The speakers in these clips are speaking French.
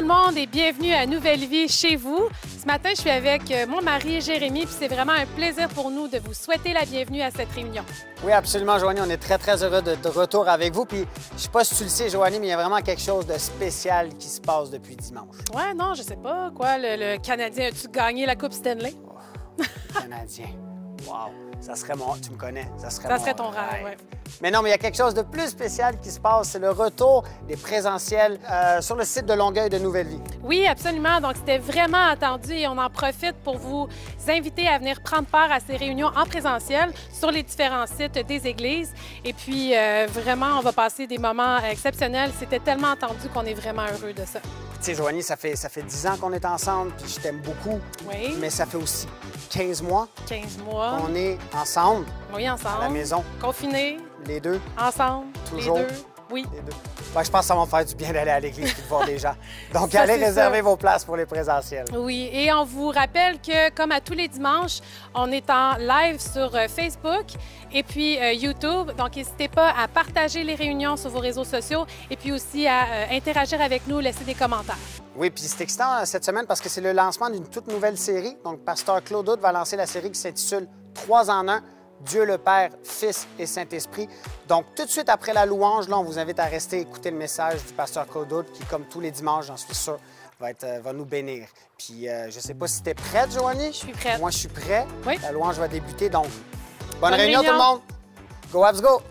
le monde et bienvenue à Nouvelle Vie chez vous. Ce matin, je suis avec mon mari Jérémy, puis c'est vraiment un plaisir pour nous de vous souhaiter la bienvenue à cette réunion. Oui, absolument, Joanie. On est très heureux de retour avec vous. Puis, je sais pas si tu le sais, Joanie, mais il y a vraiment quelque chose de spécial qui se passe depuis dimanche. Ouais, non, je sais pas. Quoi, le Canadien, as-tu gagné la Coupe Stanley? Oh, Canadien. Wow! Ça serait mon... Tu me connais? Ça serait ton rêve, oui. Mais non, mais il y a quelque chose de plus spécial qui se passe. C'est le retour des présentiels sur le site de Longueuil de Nouvelle Vie. Oui, absolument. Donc, c'était vraiment attendu et on en profite pour vous inviter à venir prendre part à ces réunions en présentiel sur les différents sites des églises. Et puis, vraiment, on va passer des moments exceptionnels. C'était tellement attendu qu'on est vraiment heureux de ça. Tu sais, Joanie, ça fait 10 ans qu'on est ensemble, puis je t'aime beaucoup. Oui. Mais ça fait aussi 15 mois. 15 mois. On est ensemble. Oui, ensemble. À la maison. Confinés. Les deux. Ensemble. Toujours. Les deux. Oui. Les deux. Ben, je pense que ça va me faire du bien d'aller à l'église et de voir des gens. Donc, Ça, allez réserver ça. vos places pour les présentiels. Oui, et on vous rappelle que, comme à tous les dimanches, on est en live sur Facebook et puis YouTube. Donc, n'hésitez pas à partager les réunions sur vos réseaux sociaux et puis aussi à interagir avec nous, laisser des commentaires. Oui, puis c'est excitant cette semaine parce que c'est le lancement d'une toute nouvelle série. Donc, Pasteur Claude Hood va lancer la série qui s'intitule « 3 en 1 ». Dieu le Père, Fils et Saint-Esprit. Donc, tout de suite après la louange, là, on vous invite à rester écouter le message du pasteur Claude Hood qui, comme tous les dimanches, j'en suis sûr, va nous bénir. Puis, je ne sais pas si tu es prête, Joanie? Je suis prête. Moi, je suis prêt. Oui. La louange va débuter, donc bonne réunion tout le monde! Go Habs Go!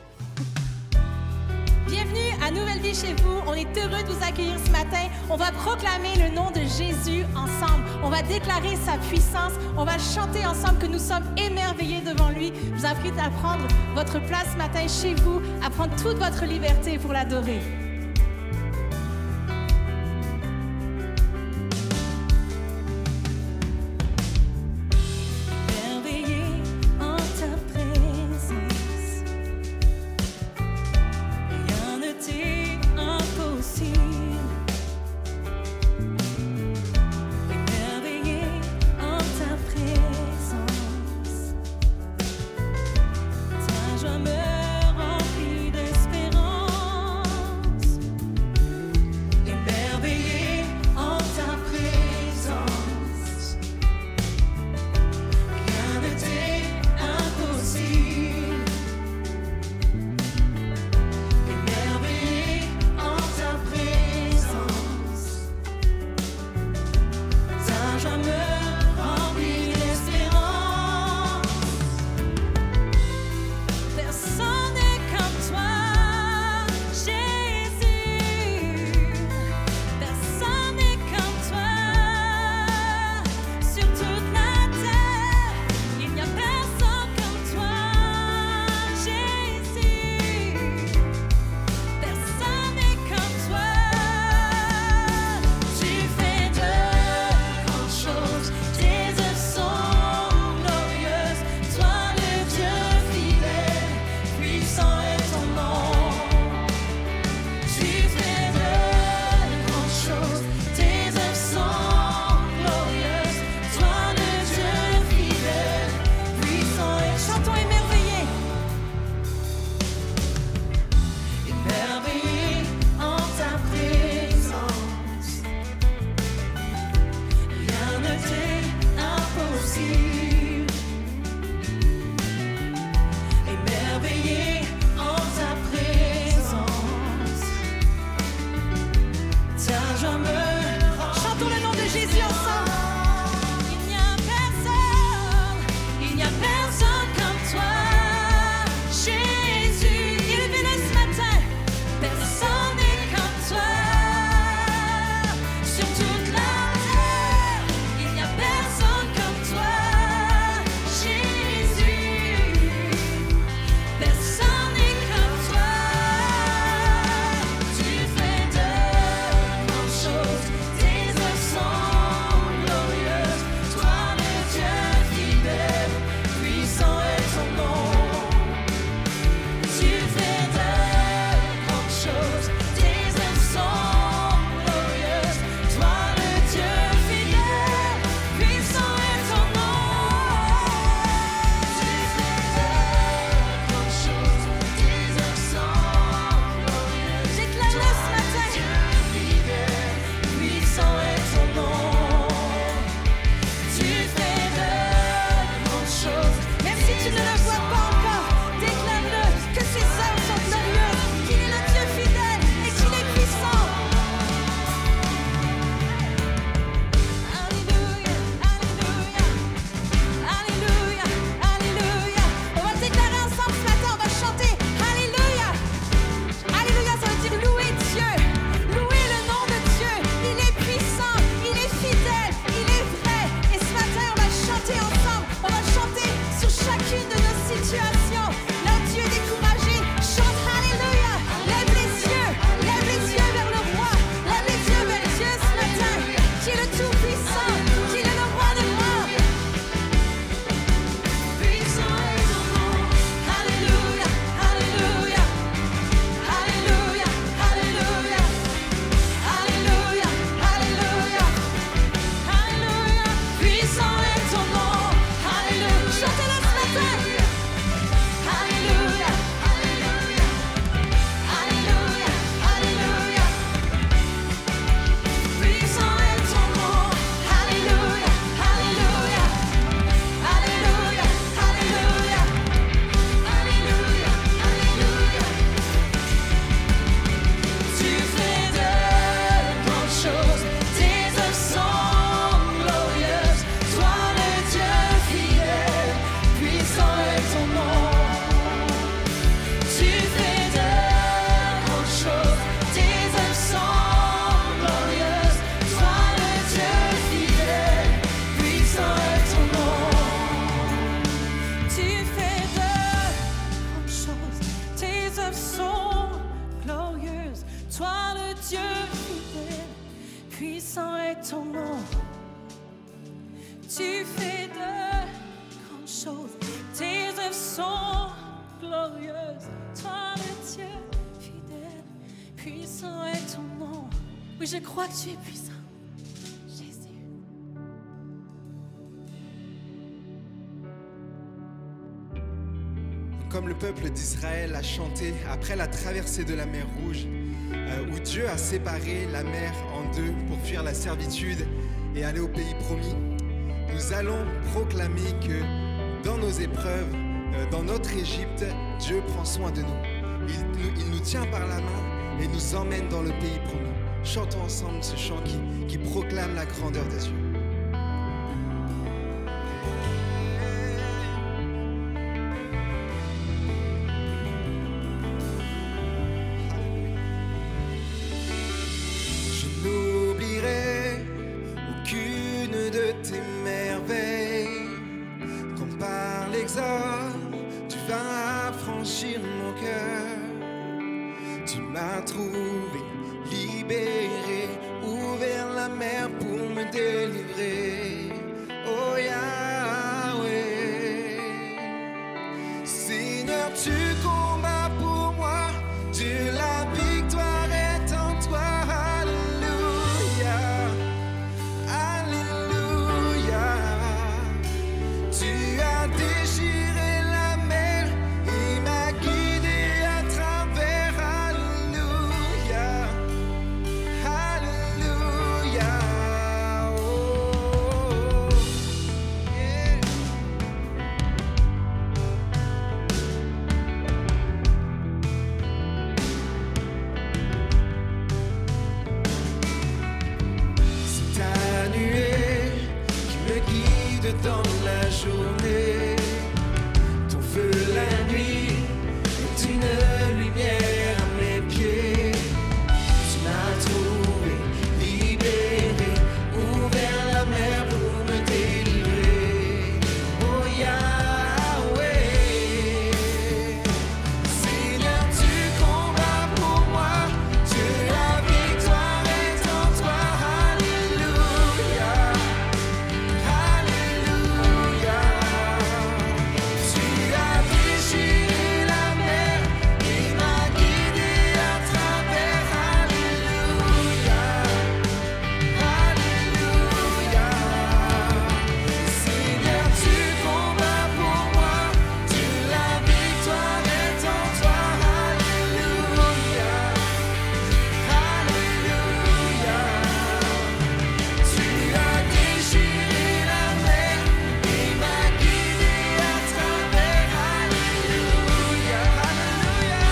Bienvenue à Nouvelle Vie chez vous. On est heureux de vous accueillir ce matin. On va proclamer le nom de Jésus ensemble. On va déclarer sa puissance. On va chanter ensemble que nous sommes émerveillés devant lui. Je vous invite à prendre votre place ce matin chez vous, à prendre toute votre liberté pour l'adorer. Joie me remplit d'espérance. Oui, je crois que tu es puissant. Jésus. Comme le peuple d'Israël a chanté après la traversée de la mer Rouge, où Dieu a séparé la mer en deux pour fuir la servitude et aller au pays promis, nous allons proclamer que dans nos épreuves, dans notre Égypte, Dieu prend soin de nous. Il nous tient par la main et nous emmène dans le pays promis. Chantons ensemble ce chant qui proclame la grandeur de Dieu. Je n'oublierai aucune de tes merveilles. Quand par l'exode, tu vas affranchir mon cœur. Tu m'as trouvé, libéré, ouvert la mer pour me délivrer. Oh Yahweh, Seigneur, tu combats pour moi. Dieu, la victoire est en toi. Alléluia, Alléluia. Tu as déchiré la mer et m'as guidé à travers. Alléluia, Alléluia. Oh, yeah. C'est ta nuée qui me guide dans la journée. Ton feu la nuit est une lumière à mes pieds. Tu m'as trouvé, libéré, ouvert la mer pour me délivrer. Oh Yahweh, Seigneur, tu combats pour moi. Dieu, la victoire est en toi. Alléluia, Alléluia. Tu as déchiré la mer et m'as guidé à travers. Alléluia, Alléluia. Seigneur, tu combats pour moi. Dieu, la victoire est en toi. Alléluia, Alléluia. Tu as déchiré la mer et m'as guidé à travers. Alléluia, Alléluia.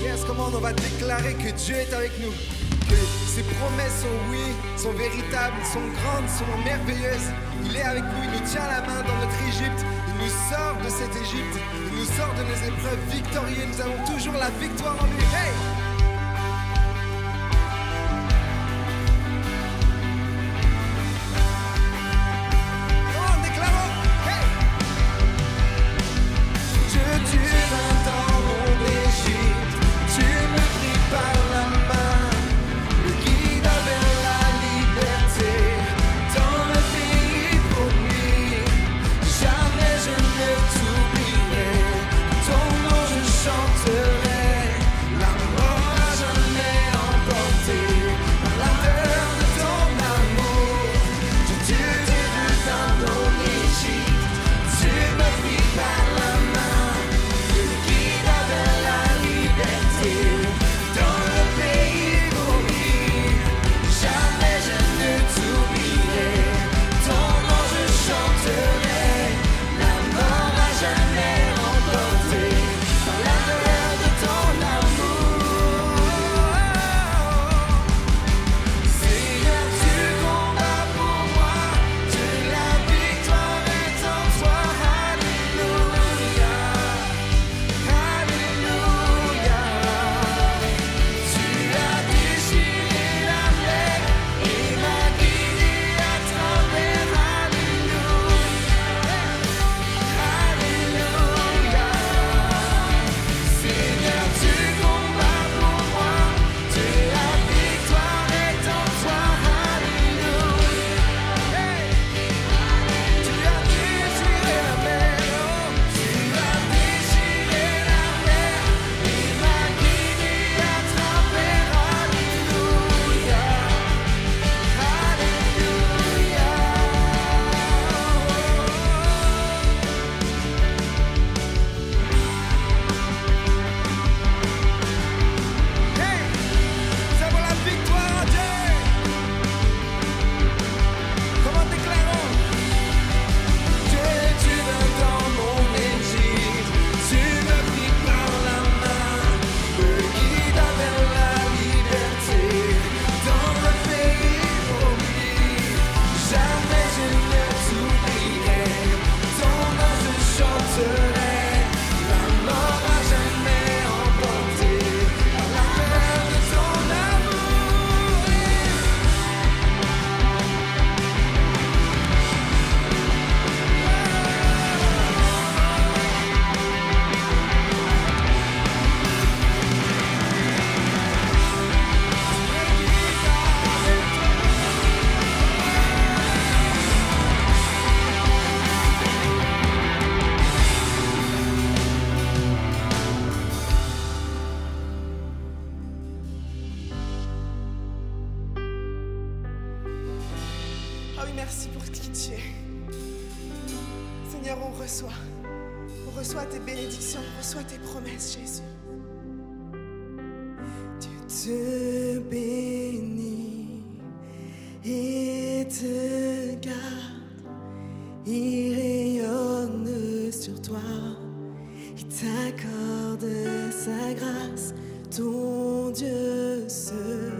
Yes, comment on va déclarer que Dieu est avec nous, que ses promesses sont oui, sont véritables, sont grandes, sont merveilleuses. Il est avec nous, il nous tient la main dans notre Égypte, il nous sort de cette Égypte, il nous sort de nos épreuves victorieux. Nous avons toujours la victoire en lui. Hey! Oh, déclarons! Hey! Dieu, tu vas dans mon Égypte, tu me pris par la main, me guide vers la liberté, dans le pays promis. Jamais je ne t'oublierai, ton nom je chanterai, la mort merci pour qui tu es. Seigneur, on reçoit tes bénédictions, on reçoit tes promesses, Jésus. Dieu te bénit et te garde, il rayonne sur toi, il t'accorde sa grâce, ton Dieu se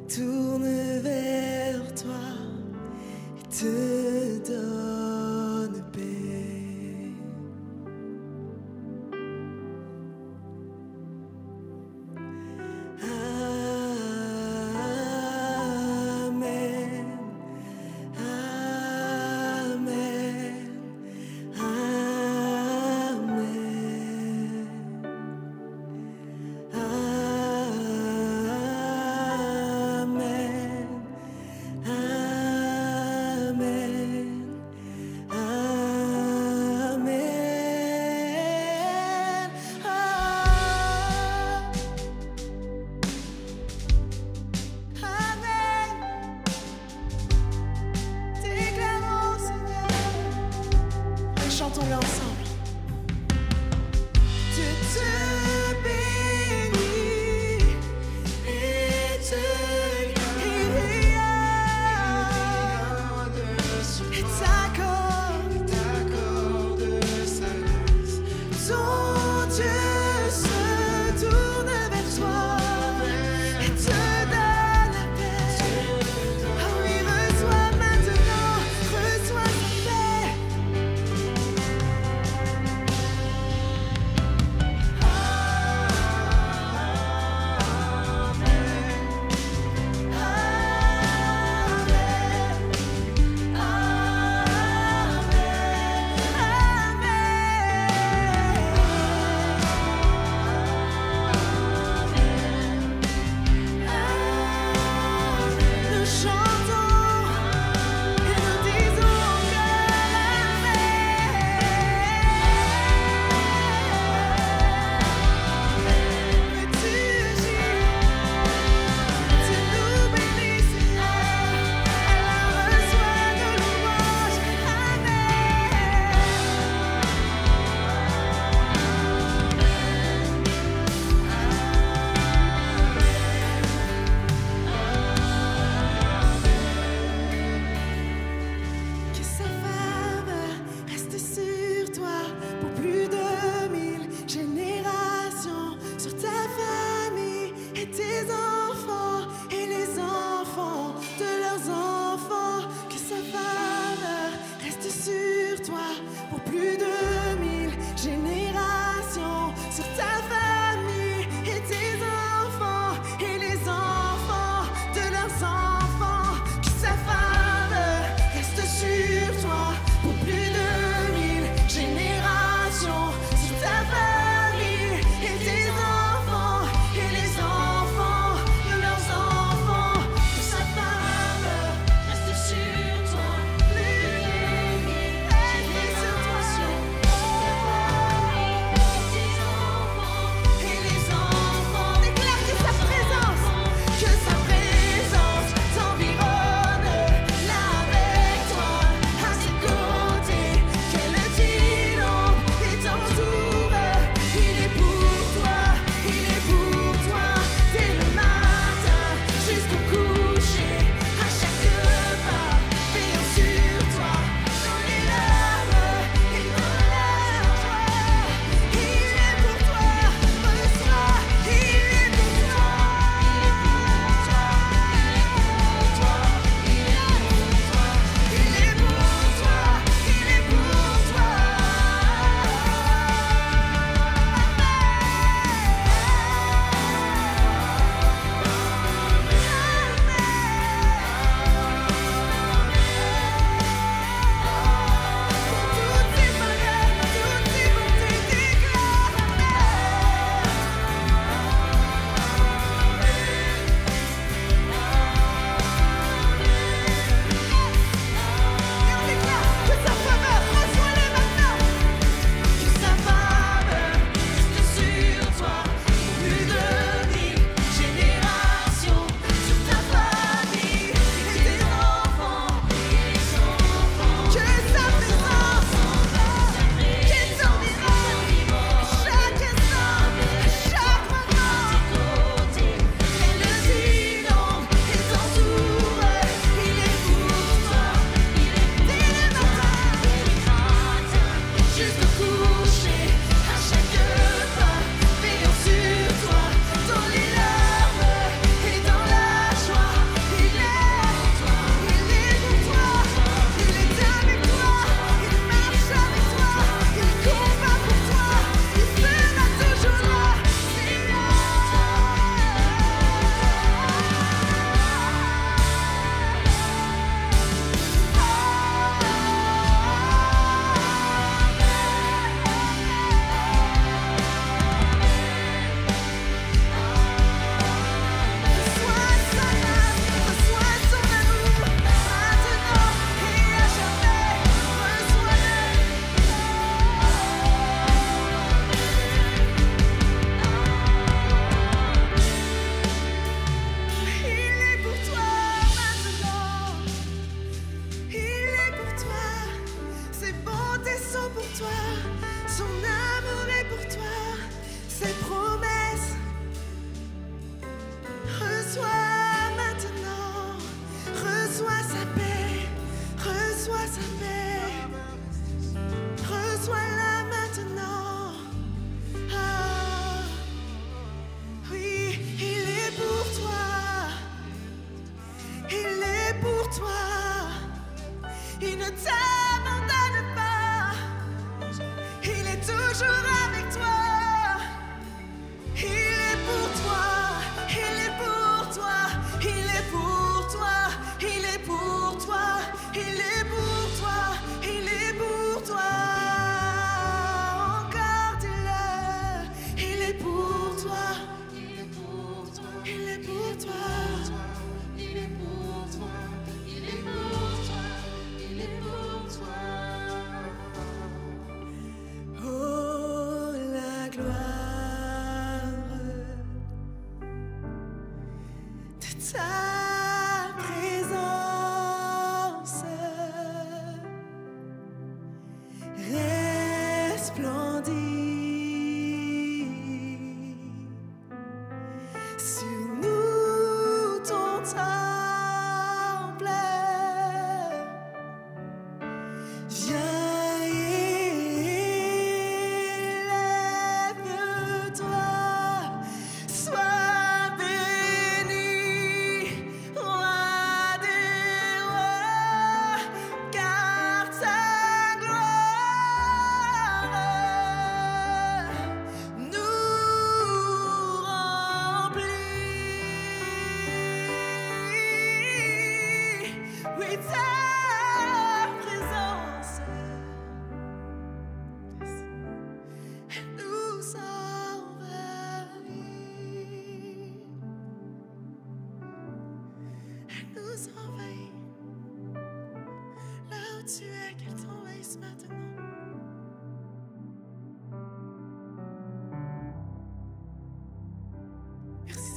tourne vers toi et te donne paix. Chantons-le ensemble. Dieu te bénit et te rayonne et t'accorde sa grâce. Ton Dieu se tourne vers toi et te donne la paix. Oh oui, reçois maintenant, reçois sa paix.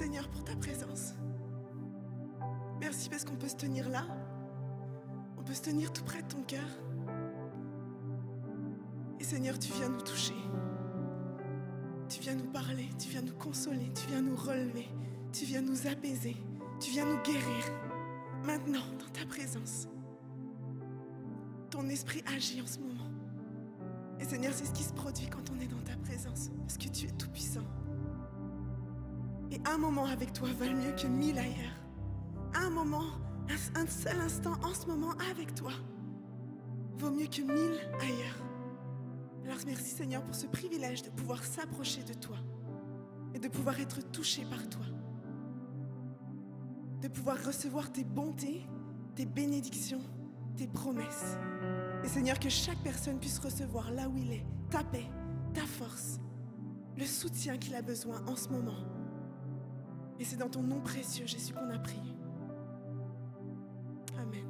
Seigneur, pour ta présence. Merci parce qu'on peut se tenir là. On peut se tenir tout près de ton cœur. Et Seigneur, tu viens nous toucher. Tu viens nous parler, tu viens nous consoler, tu viens nous relever, tu viens nous apaiser, tu viens nous guérir. Maintenant, dans ta présence, ton esprit agit en ce moment. Et Seigneur, c'est ce qui se produit quand on est dans ta présence, parce que tu es tout puissant. Et un moment avec toi valent mieux que 1000 ailleurs. Un moment, un seul instant en ce moment avec toi vaut mieux que 1000 ailleurs. Alors merci Seigneur pour ce privilège de pouvoir s'approcher de toi et de pouvoir être touché par toi. De pouvoir recevoir tes bontés, tes bénédictions, tes promesses. Et Seigneur, que chaque personne puisse recevoir là où il est, ta paix, ta force, le soutien qu'il a besoin en ce moment. Et c'est dans ton nom précieux, Jésus, qu'on a prié. Amen.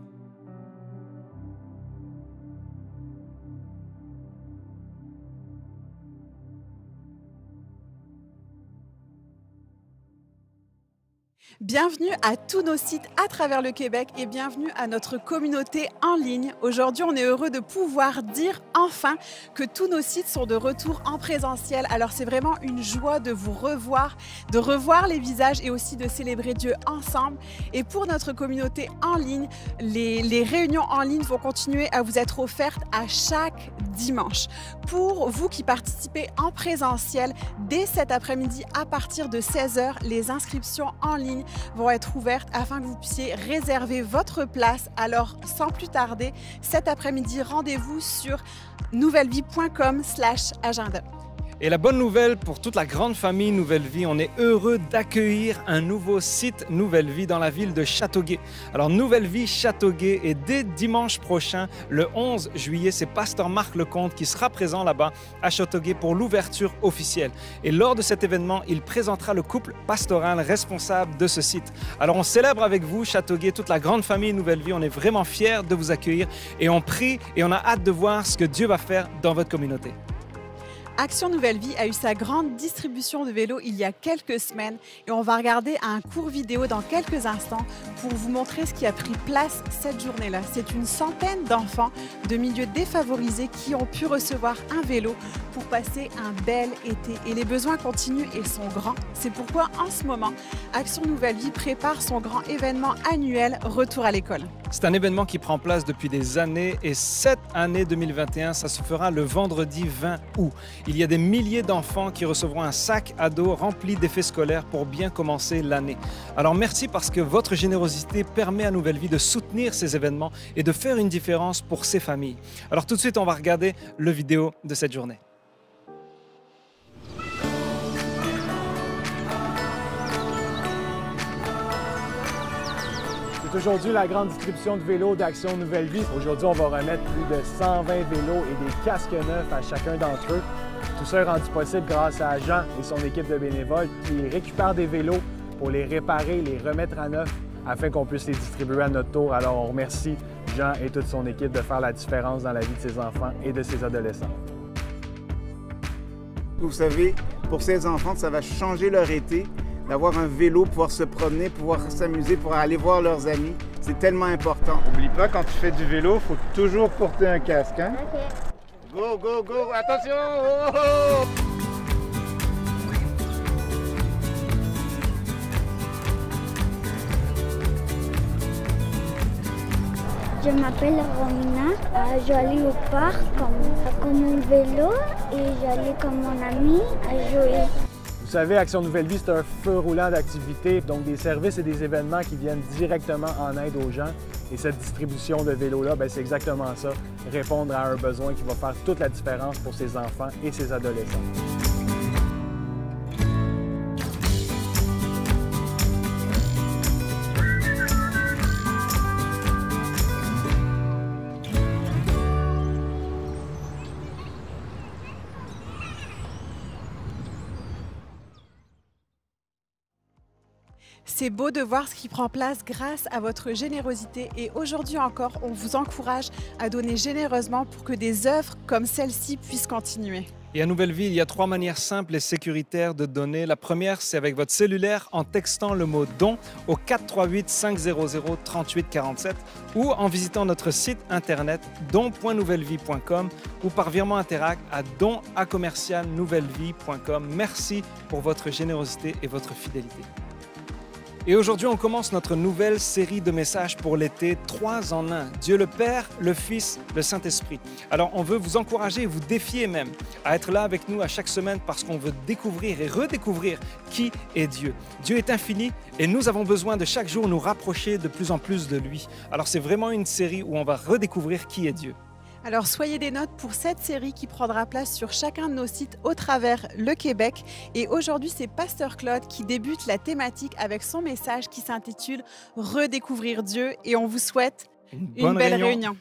Bienvenue à tous nos sites à travers le Québec et bienvenue à notre communauté en ligne. Aujourd'hui, on est heureux de pouvoir dire enfin que tous nos sites sont de retour en présentiel. Alors c'est vraiment une joie de vous revoir, de revoir les visages et aussi de célébrer Dieu ensemble. Et pour notre communauté en ligne, les réunions en ligne vont continuer à vous être offertes à chaque dimanche. Pour vous qui participez en présentiel, dès cet après-midi à partir de 16h, les inscriptions en ligne vont être ouvertes afin que vous puissiez réserver votre place. Alors, sans plus tarder, cet après-midi, rendez-vous sur nouvellevie.com/agenda. Et la bonne nouvelle pour toute la grande famille Nouvelle Vie, on est heureux d'accueillir un nouveau site Nouvelle Vie dans la ville de Châteauguay. Alors Nouvelle Vie Châteauguay, et dès dimanche prochain, le 11 juillet, c'est Pasteur Marc Lecomte qui sera présent là-bas à Châteauguay pour l'ouverture officielle. Et lors de cet événement, il présentera le couple pastoral responsable de ce site. Alors on célèbre avec vous Châteauguay, toute la grande famille Nouvelle Vie. On est vraiment fiers de vous accueillir et on prie et on a hâte de voir ce que Dieu va faire dans votre communauté. Action Nouvelle Vie a eu sa grande distribution de vélos il y a quelques semaines et on va regarder un court vidéo dans quelques instants pour vous montrer ce qui a pris place cette journée-là. C'est une centaine d'enfants de milieux défavorisés qui ont pu recevoir un vélo pour passer un bel été. Et les besoins continuent et sont grands. C'est pourquoi en ce moment, Action Nouvelle Vie prépare son grand événement annuel Retour à l'école. C'est un événement qui prend place depuis des années et cette année 2021, ça se fera le vendredi 20 août. Il y a des milliers d'enfants qui recevront un sac à dos rempli d'effets scolaires pour bien commencer l'année. Alors merci parce que votre générosité permet à Nouvelle Vie de soutenir ces événements et de faire une différence pour ces familles. Alors tout de suite, on va regarder le vidéo de cette journée. C'est aujourd'hui la grande distribution de vélos d'Action Nouvelle Vie. Aujourd'hui, on va remettre plus de 120 vélos et des casques neufs à chacun d'entre eux. Tout ça est rendu possible grâce à Jean et son équipe de bénévoles qui récupèrent des vélos pour les réparer, les remettre à neuf afin qu'on puisse les distribuer à notre tour. Alors on remercie Jean et toute son équipe de faire la différence dans la vie de ses enfants et de ses adolescents. Vous savez, pour ces enfants, ça va changer leur été, d'avoir un vélo, pouvoir se promener, pouvoir s'amuser, pouvoir aller voir leurs amis. C'est tellement important. N'oublie pas, quand tu fais du vélo, il faut toujours porter un casque. Hein? OK. Go, go, go! Attention! Oh, oh, oh! Je m'appelle Romina, j'allais au parc comme un vélo et j'allais comme mon ami à jouer. Vous savez, Action Nouvelle Vie, c'est un feu roulant d'activités, donc des services et des événements qui viennent directement en aide aux gens. Et cette distribution de vélos-là, c'est exactement ça, répondre à un besoin qui va faire toute la différence pour ses enfants et ses adolescents. C'est beau de voir ce qui prend place grâce à votre générosité et aujourd'hui encore, on vous encourage à donner généreusement pour que des œuvres comme celle-ci puissent continuer. Et à Nouvelle Vie, il y a 3 manières simples et sécuritaires de donner. La première, c'est avec votre cellulaire en textant le mot « don » au 438-500-3847 ou en visitant notre site internet don.nouvellevie.com ou par virement Interac à don@commercialnouvellevie.com. Merci pour votre générosité et votre fidélité. Et aujourd'hui, on commence notre nouvelle série de messages pour l'été, 3 en 1. Dieu le Père, le Fils, le Saint-Esprit. Alors, on veut vous encourager et vous défier même à être là avec nous à chaque semaine parce qu'on veut découvrir et redécouvrir qui est Dieu. Dieu est infini et nous avons besoin de chaque jour nous rapprocher de plus en plus de lui. Alors, c'est vraiment une série où on va redécouvrir qui est Dieu. Alors soyez des notes pour cette série qui prendra place sur chacun de nos sites au travers le Québec. Et aujourd'hui, c'est Pasteur Claude qui débute la thématique avec son message qui s'intitule « Redécouvrir Dieu » et on vous souhaite une belle réunion.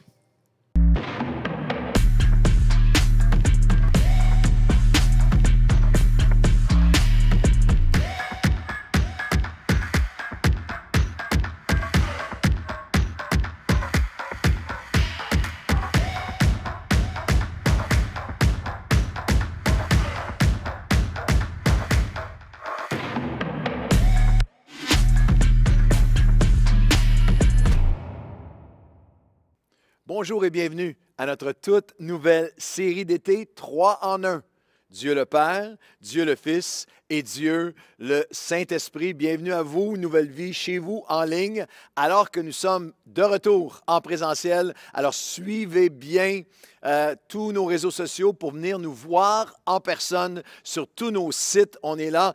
Bonjour et bienvenue à notre toute nouvelle série d'été 3 en 1. Dieu le Père, Dieu le Fils et Dieu le Saint-Esprit. Bienvenue à vous, Nouvelle Vie, chez vous, en ligne, alors que nous sommes de retour en présentiel. Alors suivez bien tous nos réseaux sociaux pour venir nous voir en personne sur tous nos sites. On est là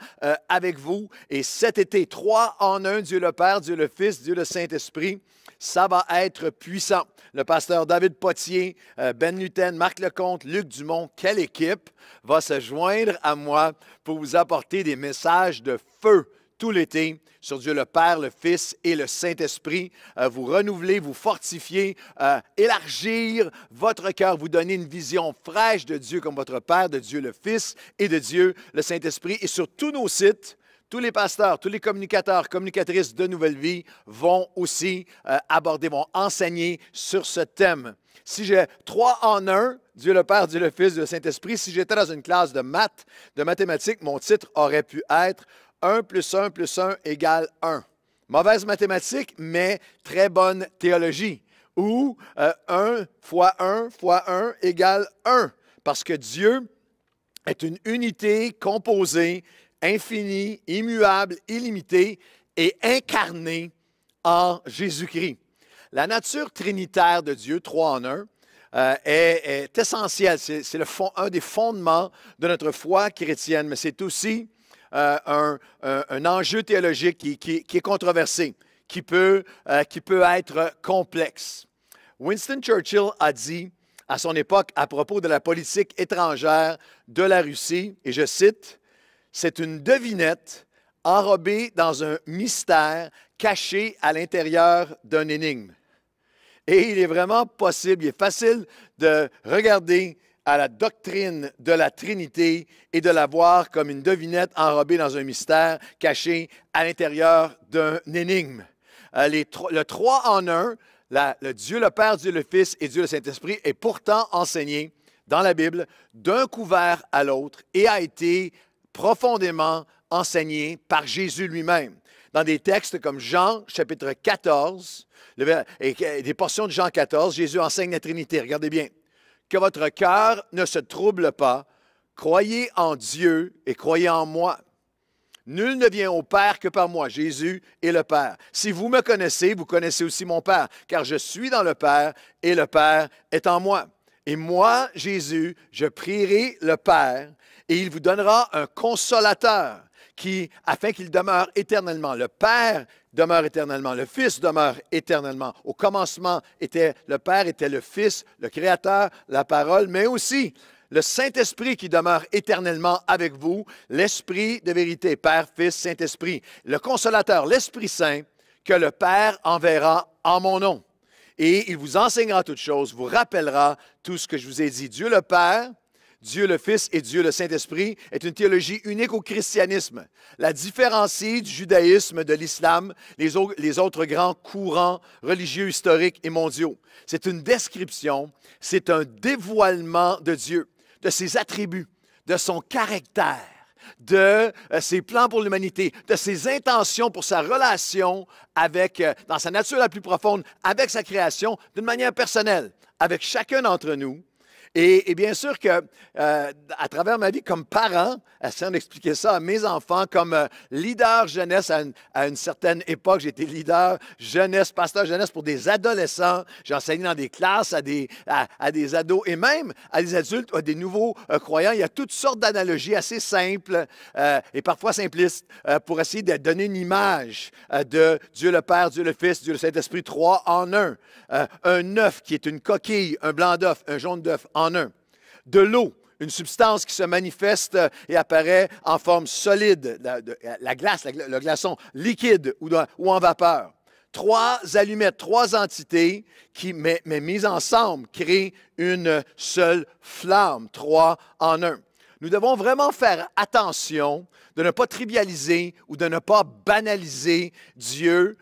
avec vous. Et cet été, 3 en 1, Dieu le Père, Dieu le Fils, Dieu le Saint-Esprit. Ça va être puissant. Le pasteur David Potier, Ben Luten, Marc Lecomte, Luc Dumont, quelle équipe va se joindre à moi pour vous apporter des messages de feu tout l'été sur Dieu le Père, le Fils et le Saint-Esprit. Vous renouveler, vous fortifier, élargir votre cœur, vous donner une vision fraîche de Dieu comme votre Père, de Dieu le Fils et de Dieu le Saint-Esprit. Et sur tous nos sites, tous les pasteurs, tous les communicateurs, communicatrices de Nouvelle Vie vont aussi vont enseigner sur ce thème. Si j'ai 3 en 1, Dieu le Père, Dieu le Fils, Dieu le Saint-Esprit, si j'étais dans une classe de maths, de mathématiques, mon titre aurait pu être 1 plus 1 plus 1 égale 1. Mauvaise mathématique, mais très bonne théologie. Ou 1 fois 1 fois 1 égale 1. Parce que Dieu est une unité composée, infini, immuable, illimité et incarné en Jésus-Christ. La nature trinitaire de Dieu, 3 en 1, est essentielle. C'est un des fondements de notre foi chrétienne, mais c'est aussi un enjeu théologique qui est controversé, qui peut être complexe. Winston Churchill a dit à son époque à propos de la politique étrangère de la Russie, et je cite, « C'est une devinette enrobée dans un mystère caché à l'intérieur d'une énigme. » Et il est vraiment possible, il est facile de regarder à la doctrine de la Trinité et de la voir comme une devinette enrobée dans un mystère caché à l'intérieur d'une énigme. Le 3 en 1, le Dieu le Père, Dieu le Fils et Dieu le Saint-Esprit est pourtant enseigné dans la Bible d'un couvert à l'autre et a été profondément enseigné par Jésus lui-même. Dans des textes comme Jean, chapitre 14, et des portions de Jean 14, Jésus enseigne la Trinité. Regardez bien. Que votre cœur ne se trouble pas. Croyez en Dieu et croyez en moi. Nul ne vient au Père que par moi. Jésus est le Père. Si vous me connaissez, vous connaissez aussi mon Père, car je suis dans le Père et le Père est en moi. Et moi, Jésus, je prierai le Père et il vous donnera un consolateur afin qu'il demeure éternellement. Le Père demeure éternellement, le Fils demeure éternellement. Au commencement, le Père était le Fils, le Créateur, la Parole, mais aussi le Saint-Esprit qui demeure éternellement avec vous, l'Esprit de vérité, Père, Fils, Saint-Esprit, le Consolateur, l'Esprit Saint, que le Père enverra en mon nom. Et il vous enseignera toutes choses, vous rappellera tout ce que je vous ai dit. Dieu le Père, Dieu le Fils et Dieu le Saint-Esprit est une théologie unique au christianisme. La différencie du judaïsme, de l'islam, les autres grands courants religieux, historiques et mondiaux. C'est une description, c'est un dévoilement de Dieu, de ses attributs, de son caractère, de ses plans pour l'humanité, de ses intentions pour sa relation avec, dans sa nature la plus profonde, avec sa création, d'une manière personnelle, avec chacun d'entre nous. Et bien sûr que, à travers ma vie comme parent, essayant d'expliquer ça à mes enfants, comme leader jeunesse à une certaine époque, j'ai été leader jeunesse, pasteur jeunesse pour des adolescents. J'ai enseigné dans des classes à des ados et même à des adultes, à des nouveaux croyants. Il y a toutes sortes d'analogies assez simples et parfois simplistes pour essayer de donner une image de Dieu le Père, Dieu le Fils, Dieu le Saint-Esprit, 3 en 1. Un œuf qui est une coquille, un blanc d'œuf, un jaune d'œuf en un. De l'eau, une substance qui se manifeste et apparaît en forme solide, la glace, le glaçon, liquide ou en vapeur. 3 allumettes, 3 entités qui, mais mises ensemble, créent une seule flamme, 3 en 1. Nous devons vraiment faire attention de ne pas trivialiser ou de ne pas banaliser Dieu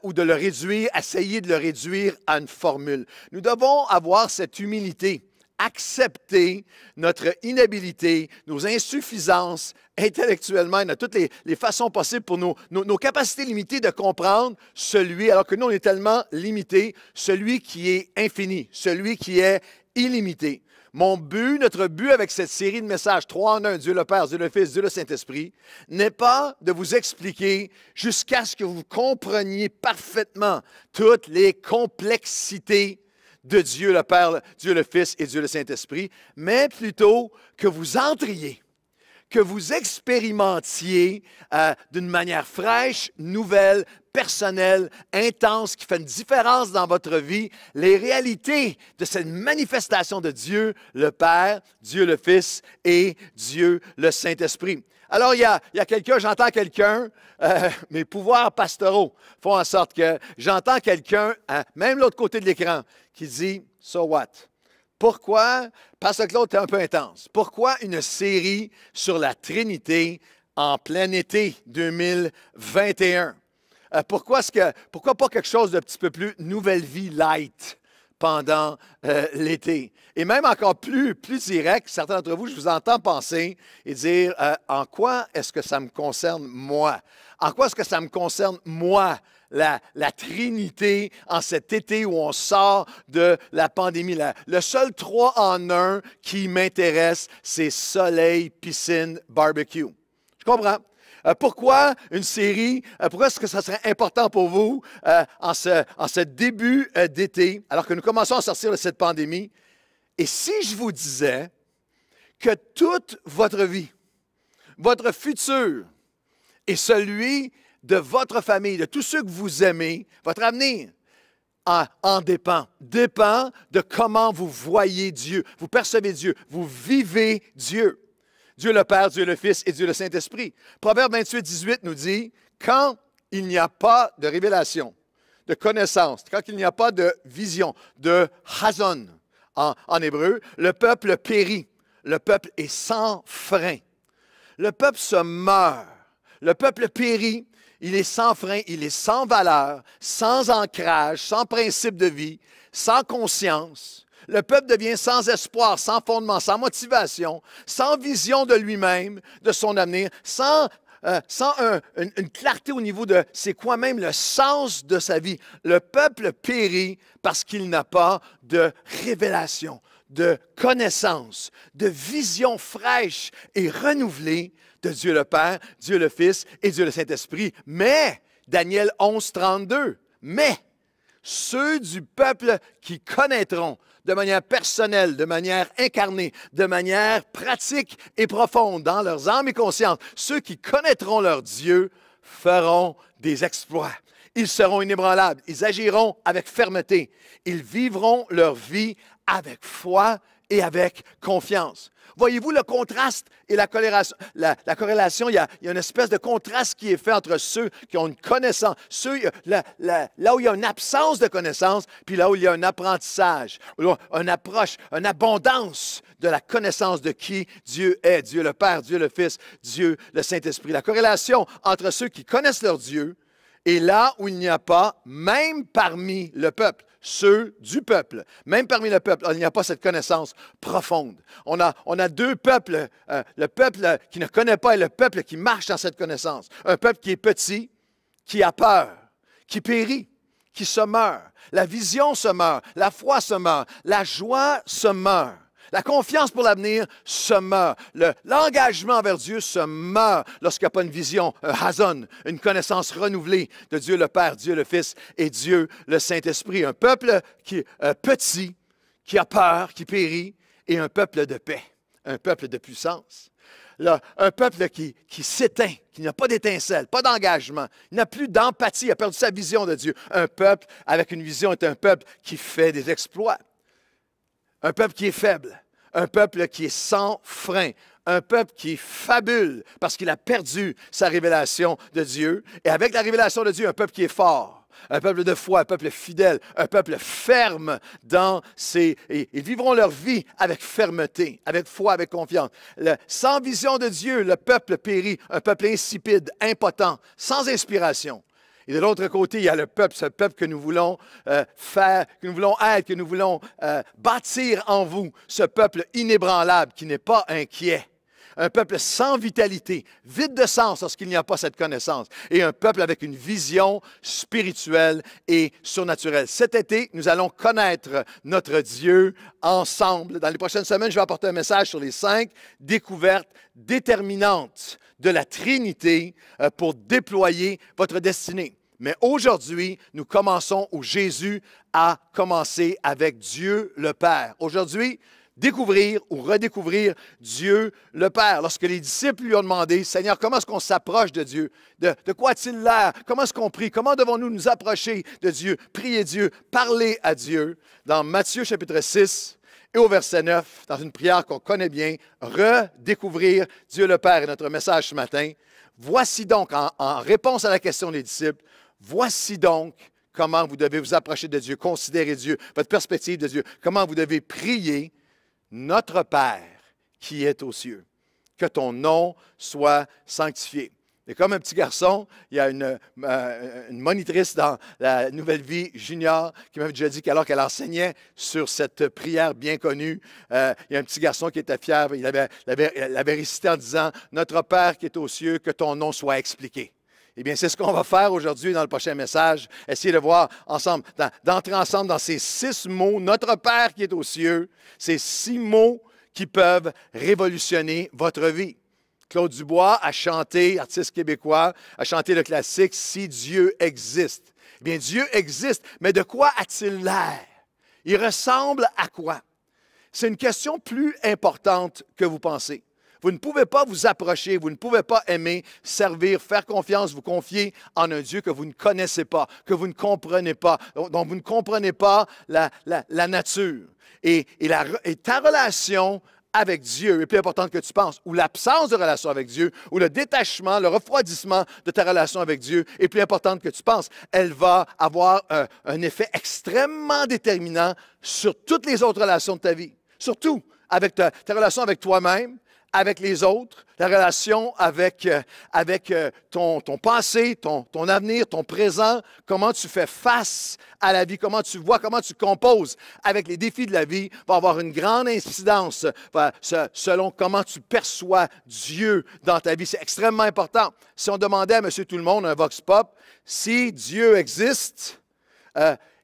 ou de le réduire, essayer de le réduire à une formule. Nous devons avoir cette humilité, accepter notre inhabilité, nos insuffisances intellectuellement, de toutes les façons possibles pour nos capacités limitées de comprendre celui, alors que nous on est tellement limités, celui qui est infini, celui qui est illimité. Notre but avec cette série de messages, 3 en 1, Dieu le Père, Dieu le Fils, Dieu le Saint-Esprit, n'est pas de vous expliquer jusqu'à ce que vous compreniez parfaitement toutes les complexités de Dieu le Père, Dieu le Fils et Dieu le Saint-Esprit, mais plutôt que vous entriez, que vous expérimentiez d'une manière fraîche, nouvelle, personnelle, intense, qui fait une différence dans votre vie, les réalités de cette manifestation de Dieu le Père, Dieu le Fils et Dieu le Saint-Esprit. Alors, il y a quelqu'un, j'entends quelqu'un, mes pouvoirs pastoraux font en sorte que j'entends quelqu'un, même l'autre côté de l'écran, qui dit « So what? » Pourquoi, Pasteur Claude, tu es un peu intense, pourquoi une série sur la Trinité en plein été 2021? Pourquoi pas quelque chose de petit peu plus nouvelle vie light pendant l'été? Et même encore plus direct, certains d'entre vous, je vous entends penser et dire en quoi est-ce que ça me concerne moi? En quoi est-ce que ça me concerne moi? La Trinité en cet été où on sort de la pandémie. Le seul 3 en 1 qui m'intéresse, c'est soleil, piscine, barbecue. Je comprends. Pourquoi une série? Pourquoi est-ce que ça serait important pour vous en ce début d'été, alors que nous commençons à sortir de cette pandémie? Et si je vous disais que toute votre vie, votre futur et celui de votre famille, de tous ceux que vous aimez, votre avenir en dépend de comment vous voyez Dieu, vous percevez Dieu, vous vivez Dieu. Dieu le Père, Dieu le Fils et Dieu le Saint-Esprit. Proverbe 28, 18 nous dit, quand il n'y a pas de révélation, de connaissance, quand il n'y a pas de vision, de chazon, en hébreu. Le peuple périt. Le peuple est sans frein. Le peuple se meurt. Le peuple périt. Il est sans frein, il est sans valeur, sans ancrage, sans principe de vie, sans conscience. Le peuple devient sans espoir, sans fondement, sans motivation, sans vision de lui-même, de son avenir, sans une clarté au niveau de c'est quoi même le sens de sa vie. Le peuple périt parce qu'il n'a pas de révélation, de connaissance, de vision fraîche et renouvelée de Dieu le Père, Dieu le Fils et Dieu le Saint-Esprit. Mais, Daniel 11, 32, mais ceux du peuple qui connaîtront de manière personnelle, de manière incarnée, de manière pratique et profonde dans leurs âmes et consciences, ceux qui connaîtront leur Dieu feront des exploits. Ils seront inébranlables, ils agiront avec fermeté, ils vivront leur vie avec foi et avec confiance. Voyez-vous le contraste et la corrélation? Il y a une espèce de contraste qui est fait entre ceux qui ont une connaissance, là où il y a une absence de connaissance, puis là où il y a un apprentissage, une approche, une abondance de la connaissance de qui Dieu est, Dieu le Père, Dieu le Fils, Dieu le Saint-Esprit. La corrélation entre ceux qui connaissent leur Dieu et là où il n'y a pas, même parmi le peuple, ceux du peuple, même parmi le peuple, il n'y a pas cette connaissance profonde. On a deux peuples, le peuple qui ne connaît pas et le peuple qui marche dans cette connaissance. Un peuple qui est petit, qui a peur, qui périt, qui se meurt. La vision se meurt, la foi se meurt, la joie se meurt. La confiance pour l'avenir se meurt. L'engagement envers Dieu se meurt lorsqu'il n'y a pas une vision, un hazon, une connaissance renouvelée de Dieu le Père, Dieu le Fils et Dieu le Saint-Esprit. Un peuple qui est petit, qui a peur, qui périt, et un peuple de paix, un peuple de puissance. Là, un peuple qui s'éteint, qui n'a pas d'étincelle, pas d'engagement, il n'a plus d'empathie, il a perdu sa vision de Dieu. Un peuple avec une vision est un peuple qui fait des exploits. Un peuple qui est faible, un peuple qui est sans frein, un peuple qui fabule parce qu'il a perdu sa révélation de Dieu. Et avec la révélation de Dieu, un peuple qui est fort, un peuple de foi, un peuple fidèle, un peuple ferme dans ses... Et ils vivront leur vie avec fermeté, avec foi, avec confiance. Sans vision de Dieu, le peuple périt, un peuple insipide, impotent, sans inspiration. Et de l'autre côté, il y a le peuple, ce peuple que nous voulons faire, que nous voulons être, que nous voulons bâtir en vous, ce peuple inébranlable qui n'est pas inquiet. Un peuple sans vitalité, vide de sens lorsqu'il n'y a pas cette connaissance. Et un peuple avec une vision spirituelle et surnaturelle. Cet été, nous allons connaître notre Dieu ensemble. Dans les prochaines semaines, je vais apporter un message sur les 5 découvertes déterminantes de la Trinité pour déployer votre destinée. Mais aujourd'hui, nous commençons où Jésus a commencé avec Dieu le Père. Aujourd'hui, découvrir ou redécouvrir Dieu le Père. Lorsque les disciples lui ont demandé, « Seigneur, comment est-ce qu'on s'approche de Dieu? De quoi a-t-il l'air? Comment est-ce qu'on prie? Comment devons-nous nous approcher de Dieu? Prier Dieu, parler à Dieu. » Dans Matthieu chapitre 6 et au verset 9, dans une prière qu'on connaît bien, « Redécouvrir Dieu le Père » est notre message ce matin. Voici donc, en réponse à la question des disciples, voici donc comment vous devez vous approcher de Dieu, considérer Dieu, votre perspective de Dieu, comment vous devez prier. Notre Père qui est aux cieux, que ton nom soit sanctifié. Et comme un petit garçon, il y a une monitrice dans la Nouvelle Vie Junior qui m'avait déjà dit qu'alors qu'elle enseignait sur cette prière bien connue, il y a un petit garçon qui était fier, il l'avait récité en disant « Notre Père qui est aux cieux, que ton nom soit expliqué ». Eh bien, c'est ce qu'on va faire aujourd'hui dans le prochain message. Essayer de voir ensemble, d'entrer ensemble dans ces 6 mots, notre Père qui est aux cieux, ces 6 mots qui peuvent révolutionner votre vie. Claude Dubois a chanté, artiste québécois, a chanté le classique « Si Dieu existe ». Eh bien, Dieu existe, mais de quoi a-t-il l'air? Il ressemble à quoi? C'est une question plus importante que vous pensez. Vous ne pouvez pas vous approcher, vous ne pouvez pas aimer, servir, faire confiance, vous confier en un Dieu que vous ne connaissez pas, que vous ne comprenez pas, dont vous ne comprenez pas la nature. Et ta relation avec Dieu est plus importante que tu penses, ou l'absence de relation avec Dieu, ou le détachement, le refroidissement de ta relation avec Dieu est plus importante que tu penses, elle va avoir un effet extrêmement déterminant sur toutes les autres relations de ta vie. Surtout avec ta relation avec toi-même, avec les autres, ta relation avec ton passé, ton avenir, ton présent, comment tu fais face à la vie, comment tu vois, comment tu composes avec les défis de la vie, va avoir une grande incidence selon comment tu perçois Dieu dans ta vie. C'est extrêmement important. Si on demandait à Monsieur Tout-le-Monde, un vox pop, si Dieu existe,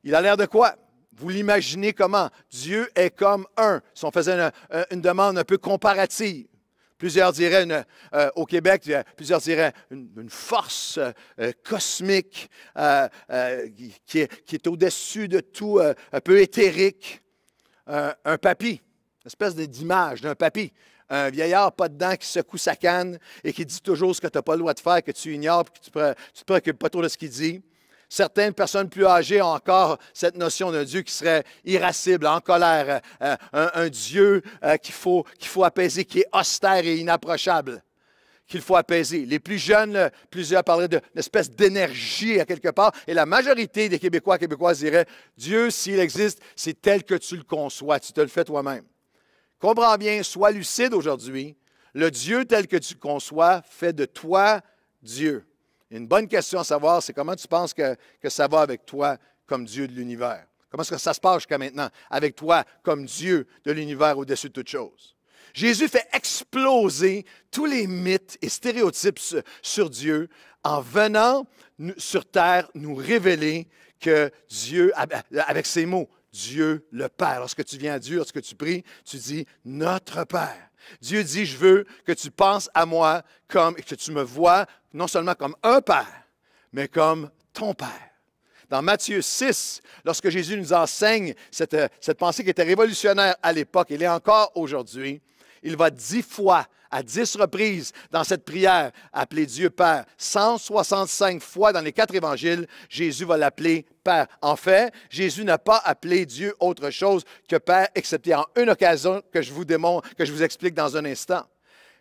il a l'air de quoi? Vous l'imaginez comment? Dieu est comme un. Si on faisait une demande un peu comparative, plusieurs diraient, au Québec, plusieurs diraient une force cosmique qui est au-dessus de tout, un peu éthérique. Un papy, une espèce d'image d'un papy. Un vieillard pas dedans qui secoue sa canne et qui dit toujours ce que tu n'as pas le droit de faire, que tu ignores, que tu ne te préoccupes pas trop de ce qu'il dit. Certaines personnes plus âgées ont encore cette notion d'un Dieu qui serait irascible, en colère, un Dieu qu'il faut apaiser, qui est austère et inapprochable, qu'il faut apaiser. Les plus jeunes, plusieurs parleraient d'une espèce d'énergie à quelque part, et la majorité des Québécois et Québécoises diraient, Dieu, s'il existe, c'est tel que tu le conçois, tu te le fais toi-même. Comprends bien, sois lucide aujourd'hui, le Dieu tel que tu le conçois fait de toi Dieu. Une bonne question à savoir, c'est comment tu penses que ça va avec toi comme Dieu de l'univers? Comment est-ce que ça se passe jusqu'à maintenant avec toi comme Dieu de l'univers au-dessus de toute chose? Jésus fait exploser tous les mythes et stéréotypes sur Dieu en venant sur terre nous révéler que Dieu, avec ces mots, Dieu le Père. Lorsque tu viens à Dieu, lorsque tu pries, tu dis « Notre Père ». Dieu dit, je veux que tu penses à moi et que tu me vois non seulement comme un Père, mais comme ton Père. Dans Matthieu 6, lorsque Jésus nous enseigne cette pensée qui était révolutionnaire à l'époque, et l'est encore aujourd'hui, il va 10 fois, à 10 reprises dans cette prière, appeler Dieu Père. 165 fois dans les 4 évangiles, Jésus va l'appeler Père. En fait, Jésus n'a pas appelé Dieu autre chose que Père, excepté en une occasion que je vous démontre, que je vous explique dans un instant.